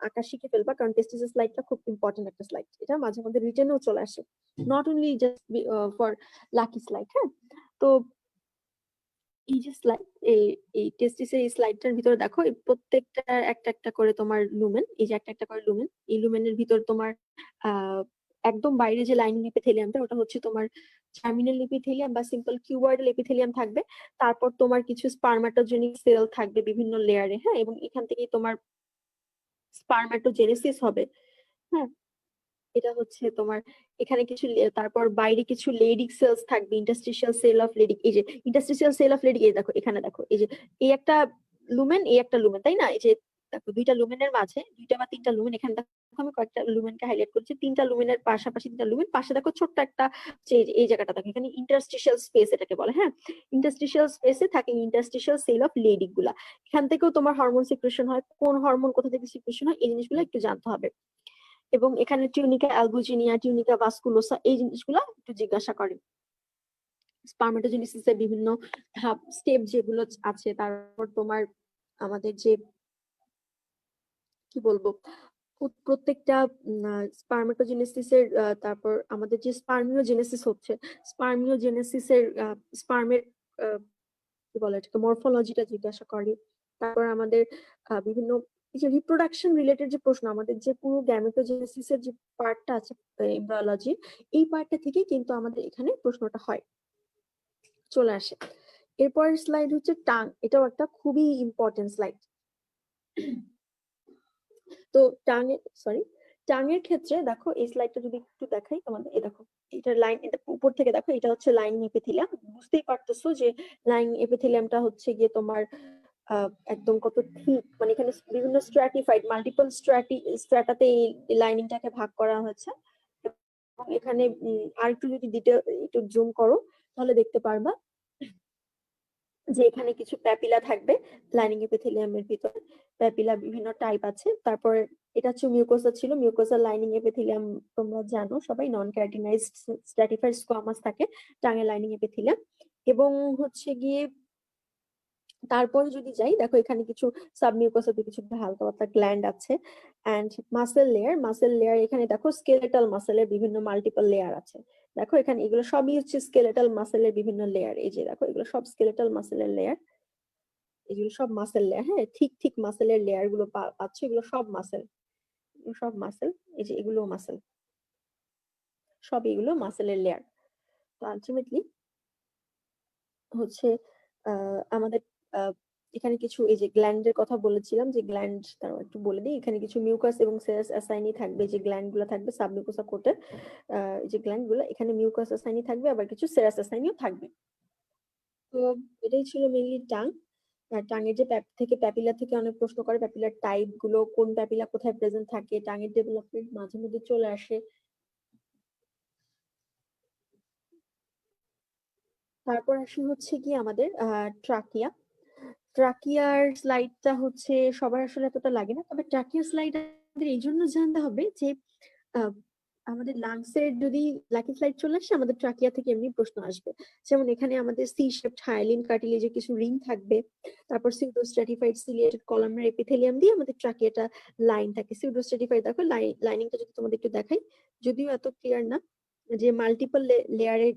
আঁকা শিখে ফেলবা, কারণ টেস্টিসের স্লাইডটা খুব ইম্পর্টেন্ট একটা স্লাইড। এটা মাঝে মধ্যে রিটেনেও চলে আসে, not only just for lucky slide. হ্যাঁ, তো এই যে স্লাইড, এই টেস্টিসের এই স্লাইডটার ভিতরে দেখো এই প্রত্যেকটা একটা একটা করে তোমার লুমেন, এই যে একটা একটা করে লুমেন, এই লুমেনের ভিতর তোমার একদম বাইরে যে লাইনিং এপিথেলিয়ামটা ওটা হচ্ছে তোমার জার্মিনাল এপিথেলিয়াম বা সিম্পল কিউবয়েডাল এপিথেলিয়াম থাকবে। তারপর তোমার কিছু স্পারমাটোজেনিক সেল থাকবে বিভিন্ন লেয়ারে, হ্যাঁ, এবং এখান থেকেই তোমার স্পারমাটোজেনেসিস হবে। হ্যাঁ, এটা হচ্ছে তোমার এখানে কিছু তারপর বাইরে কিছু লেডিক সেলস থাকবে, ইন্টারস্টিশিয়াল সেল অফ লেডিক। এই যে ইন্টারস্টিশিয়াল সেল অফ লেডিক, এই দেখো এখানে দেখো, এই যে এই একটা লুমেন, এই একটা লুমেন, তাই না? এই যে দেখো দুইটা লুমেনের মাঝে দুইটা বা তিনটা লুমেন, এখানে দেখো আমি কয়েকটা লুমেনকে হাইলাইট করছি, তিনটা লুমেনের পাশাপাশি তিনটা লুমেন, পাশে দেখো ছোট্ট একটা এই জায়গাটা দেখো, এখানে ইন্টারস্টিশিয়াল স্পেস এটাকে বলে। হ্যাঁ, ইন্টারস্টিশিয়াল স্পেসে থাকে ইন্টারস্টিশিয়াল সেল অফ লেডিক গুলা। এখান থেকেও তোমার হরমোন সিক্রেশন হয়, কোন হরমোন কোথা থেকে সিক্রেশন হয় এই জিনিসগুলো একটু জানতে হবে। এবং এখানে টিউনিকা অ্যালবুজিনিয়া, টিউনিকা ভাস্কুলোসা এই জিনিসগুলো একটু জিজ্ঞাসা করে। স্পারমাটোজেনেসিসের বিভিন্ন ধাপ স্টেপ যেগুলো আছে, তারপর তোমার আমাদের যে কি বলবো প্রত্যেকটা স্পারমাটোজেনেসিসের, তারপর আমাদের যে স্পার্মিওজেনেসিস হচ্ছে, স্পার্মিওজেনেসিসের স্পার্মের কি বলে এটাকে মরফোলজিটা জিজ্ঞাসা করে। তারপর আমাদের বিভিন্ন এই যে রিপ্রোডাকশন রিলেটেড যে প্রশ্ন, আমাদের যে পুরো গ্যামেটোজেনেসিসের যে পার্টটা আছে এমব্রায়োলজি, এই পার্টটা থেকে কিন্তু আমাদের এখানে প্রশ্নটা হয়, চলে আসে। এরপরের স্লাইড হচ্ছে টাং, এটাও একটা খুবই ইম্পর্টেন্ট স্লাইড। তো টাঙের ক্ষেত্রে দেখো এই স্লাইডটা যদি একটু দেখাই তোমাদের, এই দেখো এটার লাইন, এটা উপর থেকে দেখো, এটা হচ্ছে লাইন এপিথেলিয়াম। বুঝতেই পারতেছো যে লাইন এপিথেলিয়ামটা হচ্ছে গিয়ে তোমার একদম কত থিক, মানে এখানে বিভিন্ন স্ট্র্যাটিফাইড মাল্টিপল স্ট্র্যাটাতে এই লাইনিংটাকে ভাগ করা হয়েছে। এবং এখানে আর একটু যদি ডিটেল একটু জুম করো তাহলে দেখতে পারবা যে এখানে কিছু প্যাপিলা থাকবে লাইনিং এপিথেলিয়ামের ভিতর। প্যাপিলা বিভিন্ন টাইপ আছে। তারপর এটা হচ্ছে মিউকোসা ছিল, মিউকোসা লাইনিং এপিথেলিয়াম তোমরা জানো সবাই, নন ক্যারাটিনাইজড স্ট্র্যাটিফাইড স্কোয়ামাস থাকে টাঙের লাইনিং এপিথেলিয়াম। এবং হচ্ছে গিয়ে তারপরে যদি যাই, দেখো এখানে কিছু সাবমিউকোসাতে কিছু হালকা পাতলা গ্ল্যান্ড আছে। এন্ড মাসেল লেয়ার এখানে দেখো স্কেলেটাল মাসেলের বিভিন্ন মাল্টিপল লেয়ার আছে। দেখো এখানে এগুলো সবই হচ্ছে স্কেলেটাল মাসেলের বিভিন্ন লেয়ার। এই যে দেখো এগুলো সব স্কেলেটাল মাসেলের লেয়ার, এগুলো সব মাসেল লেয়ার। হ্যাঁ, ঠিক মাসেলের লেয়ার গুলো পাচ্ছ, এগুলো সব মাসেল, সব মাসেল। এই যে এগুলো মাসেল, সব এগুলো মাসেলের লেয়ার। তো আলটিমেটলি হচ্ছে আমাদের এখানে কিছু এই যে গ্ল্যান্ডের কথা বলেছিলাম, যে গ্ল্যান্ড তার একটু বলে দিই, এখানে কিছু মিউকাস এবং সেরাস অ্যাসাইনি থাকবে, যে গ্ল্যান্ড গুলো থাকবে সাবমিউকোসা কোটের, যে গ্ল্যান্ড গুলো, এখানে মিউকাস অ্যাসাইনি থাকবে, আবার কিছু সেরাস অ্যাসাইনিও থাকবে। তো এটাই ছিল মেইনলি টাং। টাঙের যে থেকে প্যাপিলা থেকে অনেক প্রশ্ন করে, প্যাপিলার টাইপ গুলো, কোন প্যাপিলা কোথায় প্রেজেন্ট থাকে, টাঙের ডেভেলপমেন্ট মাঝে মধ্যে চলে আসে। তারপর আসি হচ্ছে কি আমাদের ট্রাকিয়া। ট্রাকিয়ার স্লাইডটা হচ্ছে সবার আসলে এতটা লাগে না, তবে ট্রাকিয়ার স্লাইড আমাদের এই জন্য জানতে হবে যে আহ, আমাদের লাংসের যদি লাকি স্লাইড চলে আসে, আমাদের ট্রাকিয়া থেকে এমনি প্রশ্ন আসবে। যেমন এখানে আমাদের সি শেপড হায়ালিন কার্টিলেজে কিছু রিং থাকবে, তারপর সিউডোস্ট্র্যাটিফাইড সিলিয়েটেড কলামনার এপিথেলিয়াম দিয়ে আমাদের ট্রাকিয়াটা লাইন থাকে। সিউডোস্ট্র্যাটিফাইড দেখো লাইনিংটা যদি তোমাদের একটু দেখাই, যদিও এত ক্লিয়ার না, যে মাল্টিপল লেয়ারের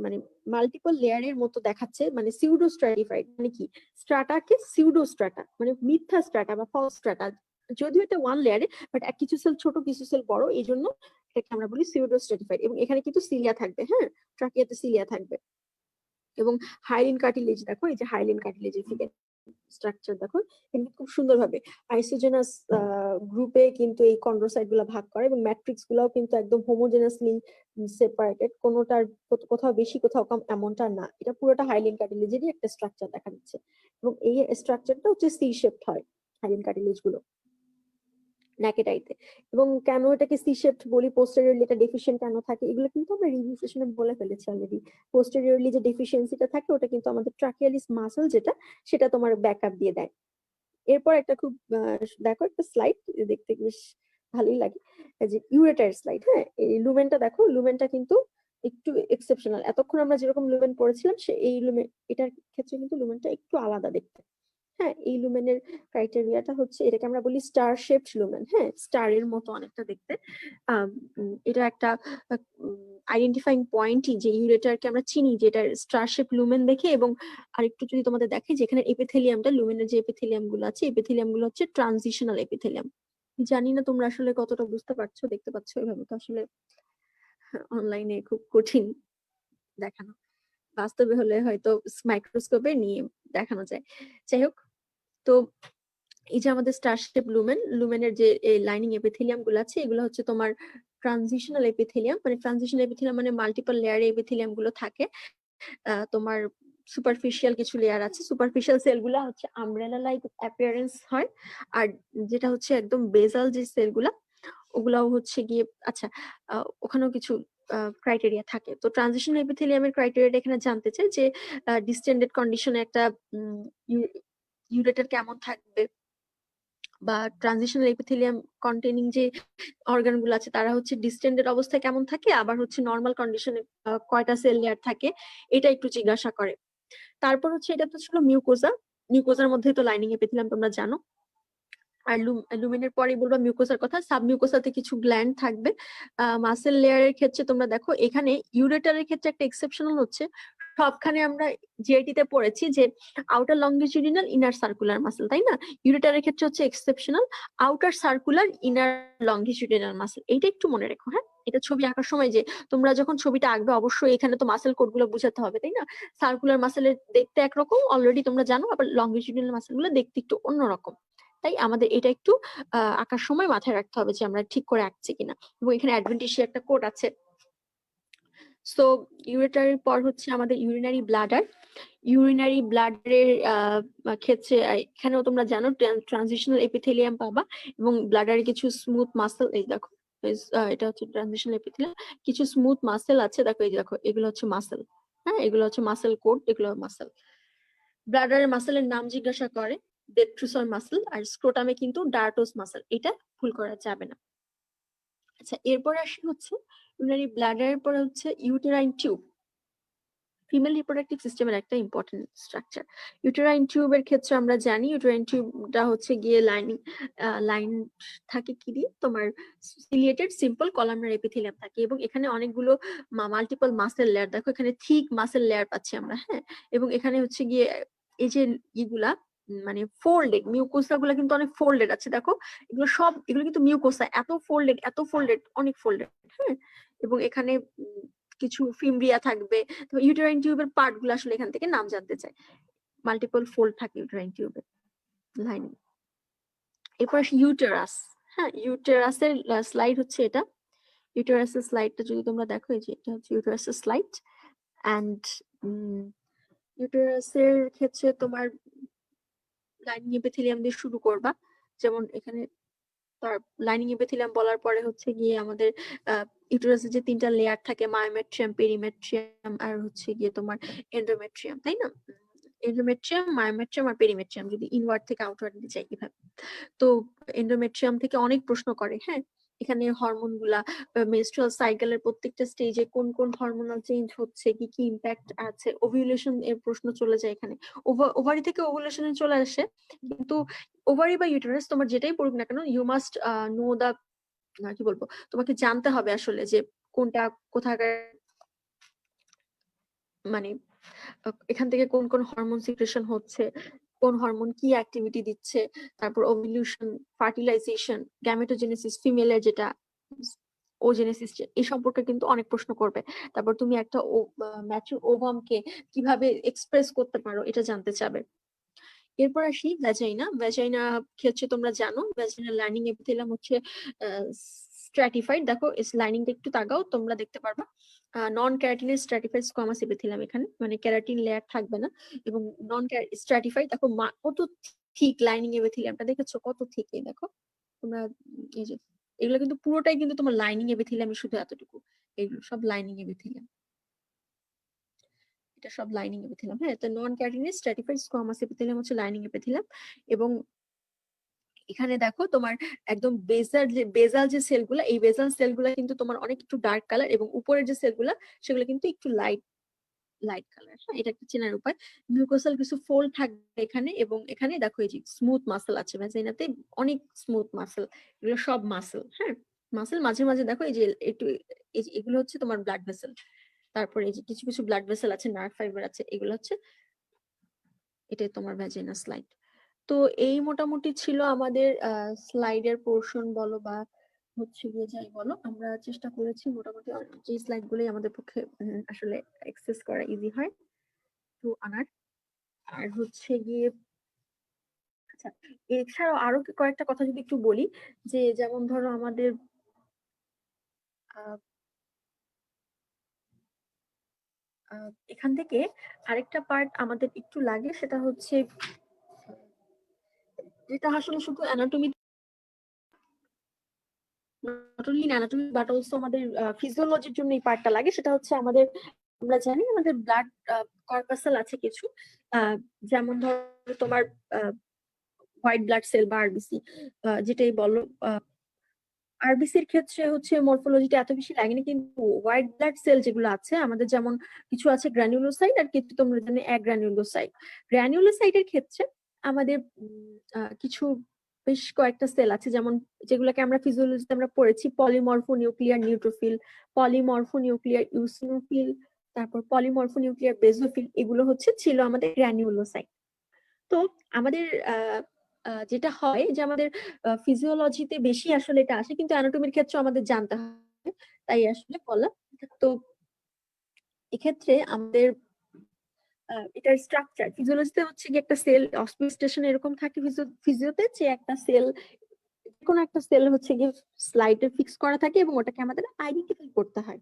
মানে মাল্টিপল লেয়ারের মতো দেখাচ্ছে, মানে সিউডো স্ট্র্যাটিফাইড মানে কি, স্ট্রাটাকে সিউডো স্ট্রাটা মানে মিথ্যা স্ট্রাটা বা ফলস স্ট্রাটা, যদিও এটা ওয়ান লেয়ারে বাট কিছু সেল ছোট কিছু সেল বড়, এই জন্য এটাকে আমরা বলি সিউডো স্ট্র্যাটিফাইড। এবং এখানে কিন্তু সিলিয়া থাকবে, হ্যাঁ, ট্রাকিয়াতে সিলিয়া থাকবে। এবং হাইলিন কার্টিলেজ দেখো, এই যে হাইলিন কার্টিলেজের থেকে স্ট্রাকচার দেখো, কিন্তু খুব সুন্দরভাবে আইসোজেনাস গ্রুপে কিন্তু এই কন্ড্রোসাইট গুলা ভাগ করে, এবং ম্যাট্রিক্স গুলাও কিন্তু একদম হোমোজেনাসলি সেপারেটেড, কোনোটার কোথাও বেশি কোথাও কম এমনটা না, এটা পুরোটা হাইলিন কার্টিলেজেরই একটা স্ট্রাকচার দেখা যাচ্ছে। এবং এই স্ট্রাকচারটা হচ্ছে সি শেপড হয় হাইলিন কার্টিলেজ গুলো ন্যাকেটাইতে। এবং কেন এটাকে সি শেপড বলি, পোস্টেরিয়রলি এটা ডেফিশিয়েন্ট কেন থাকে, এগুলো কিন্তু আমরা রিভিউ সেশনে বলে ফেলেছি অলরেডি। পোস্টেরিয়রলি যে ডেফিসিয়েন্সিটা থাকে ওটা কিন্তু আমাদের ট্রাকিয়ালিস মাসল যেটা, সেটা তোমার ব্যাকআপ দিয়ে দেয়। এরপর একটা খুব দেখো একটা স্লাইড দেখতে বেশ ভালোই লাগে, যে ইউরেটার স্লাইড। হ্যাঁ, এই লুমেনটা দেখো, লুমেনটা কিন্তু একটু এক্সেপশনাল। এতক্ষণ আমরা যেরকম লুমেন পড়েছিলাম এই লুমেন, এটার ক্ষেত্রে কিন্তু লুমেনটা একটু আলাদা দেখতে। হ্যাঁ, এই লুমেনের ক্রাইটেরিয়াটা হচ্ছে, এটাকে আমরা বলি স্টার শেপড লুমেন। হ্যাঁ, স্টারের মতো অনেকটা দেখতে। এটা একটা আইডেন্টিফাইং পয়েন্টই যে ইউরেটারকে আমরা চিনি যে এটা স্টার শেপ লুমেন দেখে। এবং আরেকটু যদি তোমাদের দেখে যেখানে এপিথেলিয়ামটা, লুমেনের যে এপিথেলিয়াম গুলো আছে, এপিথেলিয়াম গুলো হচ্ছে ট্রানজিশনাল এপিথেলিয়াম। জানি না তোমরা আসলে কতটা বুঝতে পারছো, দেখতে পাচ্ছ, এভাবে তো আসলে অনলাইনে খুব কঠিন দেখানো, বাস্তবে হলে হয়তো মাইক্রোস্কোপে নিয়ে দেখানো যায়। যাই হোক, তো এই যে আমাদের স্টার শেপ লুমেনের যে লাইনিং এপিথেলিয়াম গুলো আছে, এগুলো হচ্ছে তোমার ট্রানজিশনাল এপিথেলিয়াম। মানে ট্রানজিশনাল এপিথেলিয়াম মানে মাল্টিপল লেয়ারে এপিথেলিয়াম গুলো থাকে। তোমার সুপারফিশিয়াল কিছু লেয়ার আছে, সুপারফিশিয়াল সেল গুলা হচ্ছে আমব্রেলা লাইক অ্যাপিয়ারেন্স হয়। আর যেটা হচ্ছে একদম বেজাল যে সেল গুলা, ওগুলাও হচ্ছে গিয়ে, আচ্ছা, ওখানেও কিছু ক্রাইটেরিয়া থাকে। তো ট্রানজিশনাল এপিথেলিয়ামের ক্রাইটেরিয়াটা এখানে জানতে চাই যে ডিস্টেন্ডেড কন্ডিশনে একটা ইউরেটার কেমন থাকবে, বা ট্রানজিশনাল এপিথেলিয়াম কন্টেনিং যে অর্গান গুলো আছে তারা হচ্ছে ডিস্টেন্ডেড অবস্থায় কেমন থাকে, আবার হচ্ছে নর্মাল কন্ডিশনে কয়টা সেল লেয়ার থাকে, এটা একটু জিজ্ঞাসা করে। তারপর হচ্ছে এটা তো ছিল মিউকোজা। মিউকোজার মধ্যে তো লাইনিং এপিথেলিয়াম তোমরা জানো। আর লুমেনের পরে বলবো মিউকোসার কথা। সাব মিউকোসাতে কিছু গ্ল্যান্ড থাকবে। মাসেল লেয়ারের ক্ষেত্রে তোমরা দেখো এখানে ইউরেটারের ক্ষেত্রে একটা এক্সেপশনাল হচ্ছে, সবখানে আমরা জিআইটি তে পড়েছি যে outer longitudinal inner circular muscle, তাই না? ইউরেটারের ক্ষেত্রে হচ্ছে exceptional outer circular inner longitudinal muscle. এইটা একটু মনে রেখো। হ্যাঁ, এটা ছবি আঁকার সময় যে তোমরা যখন ছবিটা আঁকবে অবশ্যই এখানে তো মাসেল কোড গুলো বুঝাতে হবে, তাই না? সার্কুলার মাসেলের দেখতে একরকম অলরেডি তোমরা জানো, আবার লংগিটিউডিনাল মাসেল গুলো দেখতে একটু অন্যরকম। তাই আমাদের এটা একটু আঁকার সময় মাথায় রাখতে হবে যে আমরা ঠিক করে আঁকছি কিনা। এবং এখানে অ্যাডভেন্টিশিয়া একটা কোড আছে। সো ইউরেটারের পর হচ্ছে আমাদের ইউরিনারি ব্লাডার। ইউরিনারি ব্লাডারের ক্ষেত্রে এখানেও তোমরা জানো ট্রানজিশনাল এপিথেলিয়াম পাবা, এবং ব্লাডারে কিছু স্মুথ মাসেল, এই দেখো এটা হচ্ছে ট্রানজিশনাল এপিথেলিয়াম, কিছু স্মুথ মাসেল আছে, দেখো এই দেখো এগুলো হচ্ছে মাসেল। হ্যাঁ, এগুলো হচ্ছে মাসেল কোড, এগুলো মাসেল। ব্লাডারের মাসেলের নাম জিজ্ঞাসা করে ডেট্রুসর মাসেল, আর স্ক্রোটামে কিন্তু ডার্টোস মাসেল, এটা ভুল করা যাবে না। আচ্ছা, এরপর আসি হচ্ছে ইউরিনারি ব্লাডারের পরে হচ্ছে ইউটেরাইন টিউব। ফিমেল রিপ্রোডাক্টিভ সিস্টেমের একটা ইম্পর্টেন্ট স্ট্রাকচার। ইউটেরাইন টিউবের ক্ষেত্রে আমরা জানি ইউটেরাইন টিউবটা হচ্ছে গিয়ে লাইন থাকে কি দিয়ে, তোমার সিলিয়েটেড সিম্পল কলামনার এপিথেলিয়াম থাকে, এবং এখানে অনেকগুলো মাল্টিপল মাসেল লেয়ার, দেখো এখানে থিক মাসেল লেয়ার পাচ্ছি আমরা। হ্যাঁ, এবং এখানে হচ্ছে গিয়ে এই যে ইগুলা মানে ফোল্ডেড মিউকোসা গুলা কিন্তু অনেক ফোল্ডেড আছে, দেখো এগুলো কিন্তু মিউকোসা, এত ফোল্ডেড অনেক ফোল্ডেড। হ্যাঁ, এবং এখানে কিছু ফিমব্রিয়া থাকবে। তো ইউটেরাইন টিউবের পার্ট গুলো আসলে এখান থেকে নাম জানতে চাই। মাল্টিপল ফোল্ড থাকে ইউটেরাইন টিউবের লাইনিং। এরপর আসি ইউটেরাস। হ্যাঁ, ইউটেরাসের স্লাইড হচ্ছে এটা। ইউটেরাসের স্লাইডটা যদি তোমরা দেখো, এই যে এটা হচ্ছে ইউটেরাসের স্লাইড। অ্যান্ড ইউটেরাসের ক্ষেত্রে তোমার লাইনিং এপিথেলিয়াম দিয়ে শুরু করবা। যেমন এখানে তার লাইনিং এপিথেলিয়াম বলার পরে হচ্ছে গিয়ে আমাদের ইউটেরাসের যে তিনটা লেয়ার থাকে, মায়োমেট্রিয়াম, পেরিমেট্রিয়াম, আর হচ্ছে গিয়ে তোমার এন্ডোমেট্রিয়াম, তাই না? এন্ডোমেট্রিয়াম, মায়োমেট্রিয়াম আর পেরিমেট্রিয়াম, যদি ইনওয়ার্ড থেকে আউটওয়ার্ড নিয়ে যাই এভাবে। তো এন্ডোমেট্রিয়াম থেকে অনেক প্রশ্ন করে। হ্যাঁ, এখানে হরমোন গুলা, মেনস্ট্রুয়াল সাইকেলের প্রত্যেকটা স্টেজে কোন কোন হরমোনাল চেঞ্জ হচ্ছে, কি কি ইম্প্যাক্ট আছে, ওভিউলেশন এর প্রশ্ন চলে যায় এখানে। ওভারি থেকে ওভুলেশনে চলে আসে, কিন্তু ওভারি বা ইউটেরাস তোমার যেটাই পড়ুক না কেন, ইউ মাস্ট নো দা, কি বলবো, তোমাকে জানতে হবে আসলে যে কোনটা কোথাকার, মানে এখান থেকে কোন কোন হরমোন সিক্রেশন হচ্ছে, কোন হরমোন কি অ্যাক্টিভিটি দিচ্ছে, তারপর ওভুলেশন, ফার্টিলাইজেশন, গ্যামেটোজেনেসিস, ফিমেলের যেটা ওজেনেসিস, এই সম্পর্কে কিন্তু অনেক প্রশ্ন করবে। তারপর তুমি একটা ম্যাচুর ওভামকে কিভাবে এক্সপ্রেস করতে পারো এটা জানতে চাবে। এরপর আসি ভ্যাজাইনা। ভ্যাজাইনা ক্ষেত্রে তোমরা জানো ভ্যাজাইনাল লাইনিং এপিথেলিয়াম হচ্ছে স্ট্র্যাটিফাইড। দেখো লাইনিংটা একটু তাকাও, তোমরা দেখতে পারবা নন ক্যারাটিনের স্ট্র্যাটিফাইড স্কোয়ামাস এপিথেলিয়াম এখানে, মানে ক্যারাটিন লেয়ার থাকবে না, এবং নন স্ট্র্যাটিফাইড। দেখো কত থিক লাইনিং এপিথেলিয়ামটা, দেখেছো কত থিক? এই দেখো তোমরা, এই যে এগুলো কিন্তু পুরোটাই কিন্তু তোমার লাইনিং এপিথেলিয়াম, শুধু এতটুকু, এগুলো সব লাইনিং এপিথেলিয়াম, এটা সব লাইনিং এপিথেলিয়াম। হ্যাঁ, তো নন ক্যারাটিনাস স্ট্র্যাটিফাইড স্কোয়ামাস এপিথেলিয়াম হচ্ছে লাইনিং এপিথেলিয়াম। এবং এখানে দেখো তোমার একদম বেজাল যে সেলগুলা, এই বেজাল সেলগুলা কিন্তু তোমার অনেক একটু ডার্ক কালার, এবং উপরের যে সেলগুলা সেগুলো কিন্তু একটু লাইট কালার। হ্যাঁ, এটা একটা চেনার উপায়। মিউকোসাল কিছু ফোল্ড থাকবে এখানে, এবং এখানে দেখো এই যে স্মুথ মাসল আছে ভ্যাজাইনাতে, অনেক স্মুথ মাসল, এগুলো সব মাসল। হ্যাঁ, মাসল মাঝে মাঝে দেখো এই যে একটু এগুলো হচ্ছে তোমার ব্লাড ভেসেল। তারপরে এই যে কিছু কিছু ব্লাড ভেসেল আছে, নার্ভ ফাইবার আছে, এগুলো হচ্ছে, এটাই তোমার ভ্যাজিনা স্লাইড। তো এই মোটামুটি ছিল আমাদের স্লাইডের পোর্শন বলো বা হচ্ছে গিয়ে যাই বলো, আমরা চেষ্টা করেছি মোটামুটি যে স্লাইড গুলোই আমাদের পক্ষে আসলে অ্যাক্সেস করা ইজি হয় তো আনার। আর হচ্ছে গিয়ে আচ্ছা, এছাড়াও আরো কয়েকটা কথা যদি একটু বলি, যে যেমন ধরো আমাদের আহ, এখান থেকে আরেকটা পার্ট আমাদের একটু লাগে, সেটা হচ্ছে যেটা আসলে শুধু anatomy, not only anatomy but also আমাদের ফিজিওলজির জন্য এই পার্টটা লাগে, সেটা হচ্ছে আমাদের, আমরা জানি আমাদের ব্লাড কর্পাসেল আছে কিছু, যেমন ধরো তোমার হোয়াইট ব্লাড সেল বা আরবিসি, যেটাই বলো। আরবিসির ক্ষেত্রে হচ্ছে মরফোলজিটা এত বেশি লাগেনি, কিন্তু হোয়াইট ব্লাড সেল যেগুলো আছে আমাদের, যেমন কিছু আছে গ্রানুলোসাইট আর কিছু তোমরা জানো অ্যাগ্রানুলোসাইট। গ্রানুলোসাইটের ক্ষেত্রে আমাদের কিছু বেশ কয়েকটা সেল আছে, যেমন যেগুলোকে আমরা ফিজিওলজিতে আমরা পড়েছি, পলিমরফোনিউক্লিয়ার নিউট্রোফিল, পলিমরফোনিউক্লিয়ার ইউসিনোফিল, তারপর পলিমরফোনিউক্লিয়ার বেসোফিল, এগুলো হচ্ছে ছিল আমাদের গ্রানুলোসাইট। তো আমাদের যেটা হয় যে আমাদের ফিজিওলজিতে বেশি আসলে এটা আসে, কিন্তু অ্যানাটমির ক্ষেত্রে আমাদের জানতে হয়, তাই আসলে বলা। তো এক্ষেত্রে আমাদের এটার স্ট্রাকচার ফিজিওলজিতে হচ্ছে কি, একটা সেল অস্টিওস্টেশন এরকম থাকে ফিজিওতে, যে একটা সেল, কোন একটা সেল হচ্ছে গিয়ে স্লাইডে ফিক্স করা থাকে, এবং ওটাকে আমাদের আইডেন্টিফাই করতে হয়।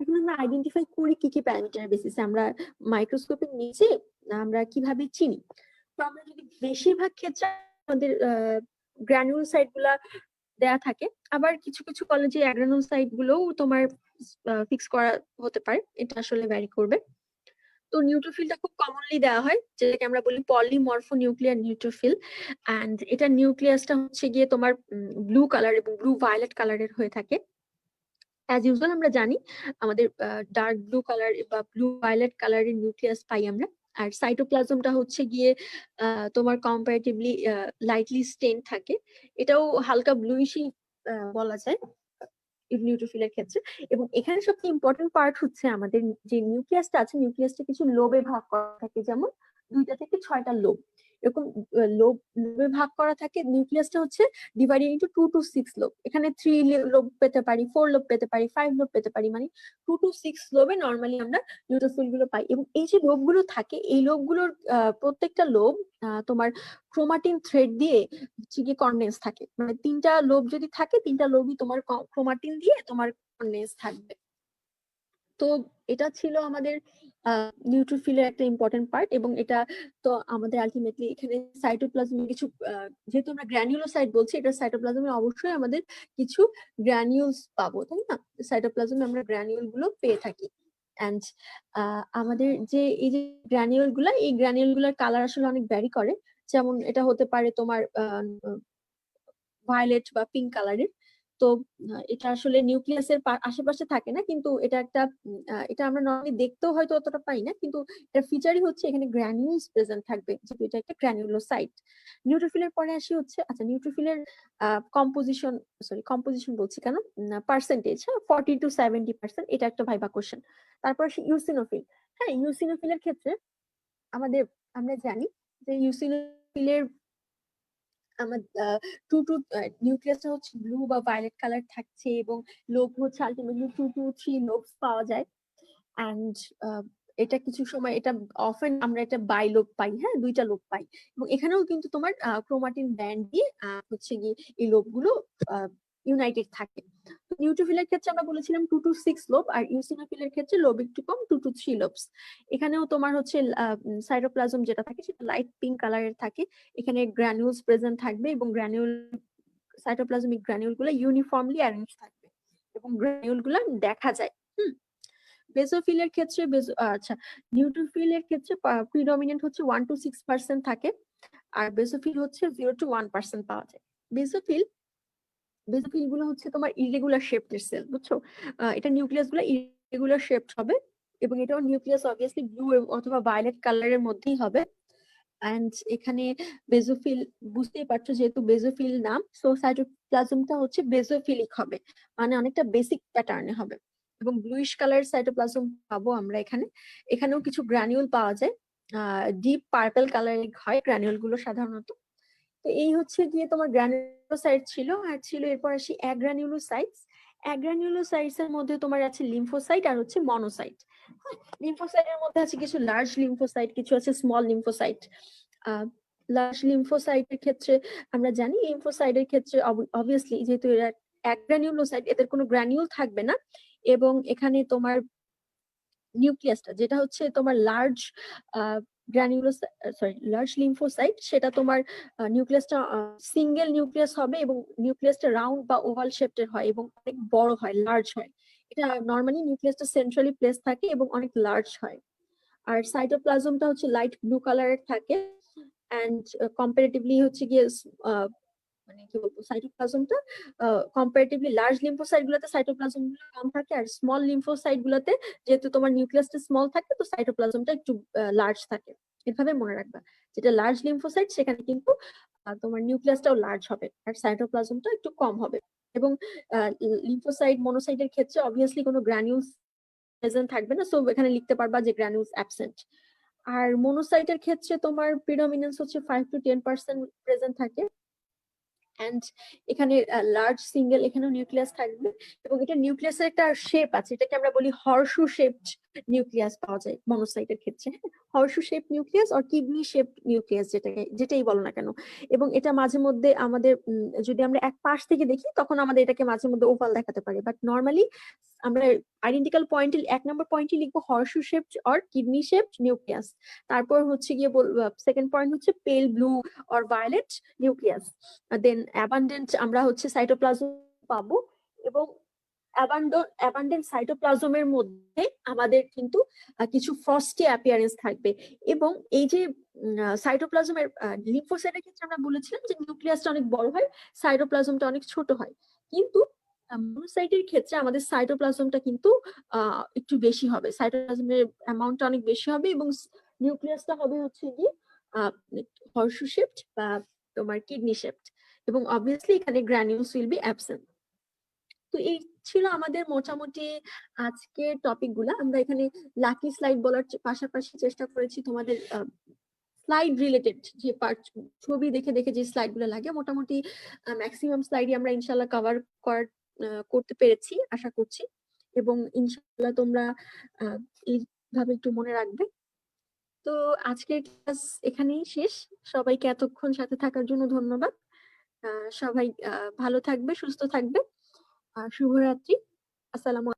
এখন আমরা আইডেন্টিফাই করি কি কি প্যারামিটার বেসিসে, আমরা মাইক্রোস্কোপের নিচে আমরা কিভাবে চিনি। তো আমরা যদি বেশিরভাগ ক্ষেত্রে আমাদের গ্রানুল সাইট গুলা দেয়া থাকে, আবার কিছু কিছু কলেজে অ্যাগ্রানুল সাইট গুলোও তোমার ফিক্স করা হতে পারে, এটা আসলে ভ্যারি করবে। তো নিউট্রোফিলটা খুব কমনলি দেওয়া হয়, যেটাকে আমরা বলি পলিমরফো নিউক্লিয়ার নিউট্রোফিল। অ্যান্ড এটা নিউক্লিয়াসটা হচ্ছে গিয়ে তোমার ব্লু কালার এবং ব্লু ভায়োলেট কালারের হয়ে থাকে। অ্যাজ ইউজুয়াল আমরা জানি আমাদের ডার্ক ব্লু কালার বা ব্লু ভায়োলেট কালারের নিউক্লিয়াস পাই আমরা। আর সাইটোপ্লাজমটা হচ্ছে গিয়ে তোমার কম্পারেটিভলি লাইটলি স্টেন থাকে, এটাও হালকা ব্লুইশই বলা যায় নিউট্রোফিলের ক্ষেত্রে। এবং এখানে সবচেয়ে ইম্পর্টেন্ট পার্ট হচ্ছে আমাদের যে নিউক্লিয়াসটা আছে, নিউক্লিয়াসটা কিছু লোবে ভাগ করা থাকে, যেমন 2টা থেকে 6টা লোব, এরকম লোবে ভাগ করা থাকে। নিউক্লিয়াসটা হচ্ছে ডিভাইডেড ইন্টু 2 to 6 লোব, এখানে 3 লোব পেতে পারি, 4 লোব পেতে পারি, 5 লোব পেতে পারি, মানে 2 to 6 লোবে নর্মালি আমরা নিউট্রোফিল গুলো পাই। এবং এই যে লোবগুলো থাকে, এই লোবগুলোর প্রত্যেকটা লোব তোমার ক্রোমাটিন থ্রেড দিয়ে হচ্ছে গিয়ে কন্ডেন্স থাকে, মানে 3টা লোব যদি থাকে, 3টা লোবই তোমার ক্রোমাটিন দিয়ে তোমার কন্ডেন্স থাকবে। তো এটা ছিল আমাদের নিউট্রোফিলের একটা ইম্পর্টেন্ট পার্ট। এবং এটা তো আমাদের আলটিমেটলি এখানে সাইটোপ্লাজমে কিছু, যেহেতু আমরা গ্র্যানিউলোসাইট বলছি, এটা সাইটোপ্লাজমে অবশ্যই আমাদের কিছু গ্র্যানিউলস পাবো, তাই না? সাইটোপ্লাজমে আমরা গ্র্যানিউল গুলো পেয়ে থাকি। অ্যান্ড আমাদের যে এই যে গ্র্যানিউল গুলা, এই গ্র্যানিউল গুলার কালার আসলে অনেক ভ্যারি করে, যেমন এটা হতে পারে তোমার ভায়োলেট বা পিঙ্ক কালারের। তো এটা আসলে নিউক্লিয়াসের আশেপাশে থাকে না, কিন্তু এটা একটা এটা আমরা নর্মালি দেখতেও হয়তো অতটা পাই না, কিন্তু এটা ফিচারই হচ্ছে এখানে গ্র্যানিউলস প্রেজেন্ট থাকবে, যেহেতু এটা একটা গ্র্যানুলোসাইট। নিউট্রোফিলের পরে আসি হচ্ছে, আচ্ছা নিউট্রোফিলের কম্পোজিশন বলছি কেন, পার্সেন্টেজ, হ্যাঁ, 40 to 70%, এটা একটা ভাইবা কোশ্চেন। তারপর আসি ইউসিনোফিল। হ্যাঁ, ইউসিনোফিলের ক্ষেত্রে আমাদের, আমরা জানি যে ইউসিনোফিলের আমার নিউক্লিয়াসটা হচ্ছে ব্লু বা ভায়োলেট কালার থাকছে, এবং লোব হচ্ছে আলটিমেটলি 2 to 3 লোবস পাওয়া যায়। অ্যান্ড এটা কিছু সময় এটা অফেন আমরা এটা বাই লোব পাই, হ্যাঁ, 2টা লোব পাই। এবং এখানেও কিন্তু তোমার ক্রোমাটিন ব্যান্ড দিয়ে হচ্ছে গিয়ে এই লোবগুলো ইউনাইটেড থাকে। নিউট্রোফিলের ক্ষেত্রে আমরা বলেছিলাম 2 to 6 লোব, আর ইউসিনোফিলের ক্ষেত্রে লোব একটু কম, 2 to 3 লোবস। এখানেও তোমার হচ্ছে সাইটোপ্লাজম যেটা থাকে সেটা লাইট পিঙ্ক কালারের থাকে, এখানে গ্র্যানুলস প্রেজেন্ট থাকবে, এবং সাইটোপ্লাজমিক গ্র্যানুল গুলো ইউনিফর্মলি অ্যারেঞ্জ থাকবে, এবং গ্র্যানুল গুলো দেখা যায়। বেসোফিলের ক্ষেত্রে আচ্ছা, নিউট্রোফিলের ক্ষেত্রে প্রিডমিনেন্ট হচ্ছে 1 to 6% থাকে, আর বেসোফিল হচ্ছে 0 to 1% পাওয়া যায়। বেসোফিল বেসোফিল গুলো হচ্ছে তোমার ইরেগুলার শেপের সেল, বুঝছো? এটা নিউক্লিয়াস গুলো ইরেগুলার শেপড হবে, এবং এটাও নিউক্লিয়াস অবভিয়াসলি ব্লু অথবা ভায়োলেট কালারের মধ্যেই হবে। অ্যান্ড এখানে বেসোফিল, বুঝতেই পারছো যেহেতু বেসোফিল নাম, সো সাইটোপ্লাজমটা হচ্ছে বেসোফিলিক হবে, মানে অনেকটা বেসিক প্যাটার্নে হবে। এবং ব্লুইশ কালার সাইটোপ্লাজম পাবো আমরা এখানে। এখানেও কিছু গ্রানিউল পাওয়া যায়, ডিপ পার্পল কালারের হয় গ্রানিউল গুলো সাধারণত। তো এই হচ্ছে গিয়ে তোমার গ্রানুলোসাইট ছিল, আর ছিল এরপর আসি অ্যাগ্রানুলোসাইটস। অ্যাগ্রানুলোসাইটস এর মধ্যে তোমার আছে লিম্ফোসাইট আর হচ্ছে মনোসাইট। লিম্ফোসাইটের মধ্যে আছে কিছু লার্জ লিম্ফোসাইট, কিছু আছে স্মল লিম্ফোসাইট। লার্জ লিম্ফোসাইটের ক্ষেত্রে আমরা জানি লিম্ফোসাইটের ক্ষেত্রে অবভিয়াসলি যেহেতু এরা অ্যাগ্রানুলোসাইট, এদের কোনো গ্রানিউল থাকবে না, এবং এখানে তোমার নিউক্লিয়াসটা যেটা হচ্ছে তোমার লার্জ লার্জ লিম্ফোসাইট, সেটা তোমার নিউক্লিয়াসটা সিঙ্গেল নিউক্লিয়াস হবে, এবং নিউক্লিয়াসটা রাউন্ড বা ওভাল শেপের হয় এবং অনেক বড় হয়, লার্জ হয়। এটা নর্মালি নিউক্লিয়াসটা সেন্ট্রালি প্লেস থাকে এবং অনেক লার্জ হয়। আর সাইটোপ্লাজমটা হচ্ছে লাইট ব্লু কালারের থাকে, অ্যান্ড কম্পারেটিভলি হচ্ছে গিয়ে মানে কি বলবো, সাইটোপ্লাজমটা কম্পারেটিভলি লার্জ লিম্ফোসাইট গুলোতে সাইটোপ্লাজম গুলো কম থাকে, আর স্মল লিম্ফোসাইট গুলোতে যেহেতু তোমার নিউক্লিয়াসটা স্মল থাকে তো সাইটোপ্লাজমটা একটু লার্জ থাকে। এভাবে মনে রাখবা, যেটা লার্জ লিম্ফোসাইট সেখানে কিন্তু তোমার নিউক্লিয়াসটাও লার্জ হবে আর সাইটোপ্লাজমটা একটু কম হবে। এবং লিম্ফোসাইট মনোসাইটের ক্ষেত্রে অবভিয়াসলি কোনো গ্রানিউলস প্রেজেন্ট থাকবে না, সো এখানে লিখতে পারবা যে গ্রানিউলস অ্যাবসেন্ট। আর মনোসাইটের ক্ষেত্রে তোমার প্রিডমিনেন্স হচ্ছে 5 to 10% প্রেজেন্ট থাকে, এন্ড এখানে লার্জ সিঙ্গেল এখানেও নিউক্লিয়াস থাকবে, এবং এটা নিউক্লিয়াসের একটা শেপ আছে, এটাকে আমরা বলি হর্সু শেপড নিউক্লিয়াস পাওয়া যায় মনোসাইটের ক্ষেত্রে। হর্সু শেপ নিউক্লিয়াস আর কিডনি শেপ নিউক্লিয়াস, যেটাই বলো না কেন। এবং এটা মাঝে মধ্যে আমাদের যদি আমরা এক পাশ থেকে দেখি তখন আমাদের এটাকে মাঝে মধ্যে ওভাল দেখাতে পারে, বাট নর্মালি আমরা আইডেন্টিক্যাল পয়েন্টে 1 নম্বর পয়েন্টে লিখবো horseshoe shaped or kidney shaped nucleus. তারপর হচ্ছে গিয়ে সেকেন্ড পয়েন্ট হচ্ছে pale blue or violet nucleus. Then abundant আমরা হচ্ছে সাইটোপ্লাজম পাবো, এবং অ্যাবান্ডেন্ট সাইটোপ্লাজমের মধ্যে আমাদের কিন্তু কিছু ফ্রস্টি অ্যাপিয়ারেন্স থাকবে। এবং এই যে সাইটোপ্লাজমের লিম্ফোসাইটের ক্ষেত্রে আমরা বলেছিলাম যে নিউক্লিয়াসটা অনেক বড় হয়, সাইটোপ্লাজমটা অনেক ছোট হয়, কিন্তু মনোসাইটের ক্ষেত্রে আমাদের সাইটোপ্লাজমটা কিন্তু একটু বেশি হবে, সাইটোপ্লাজমের অ্যামাউন্টটা অনেক বেশি হবে, এবং নিউক্লিয়াসটা হবে হচ্ছে কি হর্সু শেপড বা তোমার কিডনি শেপড, এবং অবভিয়াসলি এখানে গ্রানিউলস উইল বি অ্যাবসেন্ট। তো এই ছিল আমাদের মোটামুটি আজকের টপিক গুলা। আমরা এখানে লাকি স্লাইড বলার পাশাপাশি চেষ্টা করেছি তোমাদের স্লাইড রিলেটেড যে পার্ট, ছবি দেখে দেখে যে স্লাইড গুলো লাগে, মোটামুটি ম্যাক্সিমাম স্লাইডই আমরা ইনশাল্লাহ কভার করতে পেরেছি আশা করছি, এবং ইনশাল্লাহ তোমরা এইভাবে একটু মনে রাখবে। তো আজকের ক্লাস এখানেই শেষ। সবাইকে এতক্ষণ সাথে থাকার জন্য ধন্যবাদ। সবাই ভালো থাকবে, সুস্থ থাকবে। শুভরাত্রি। আসসালামু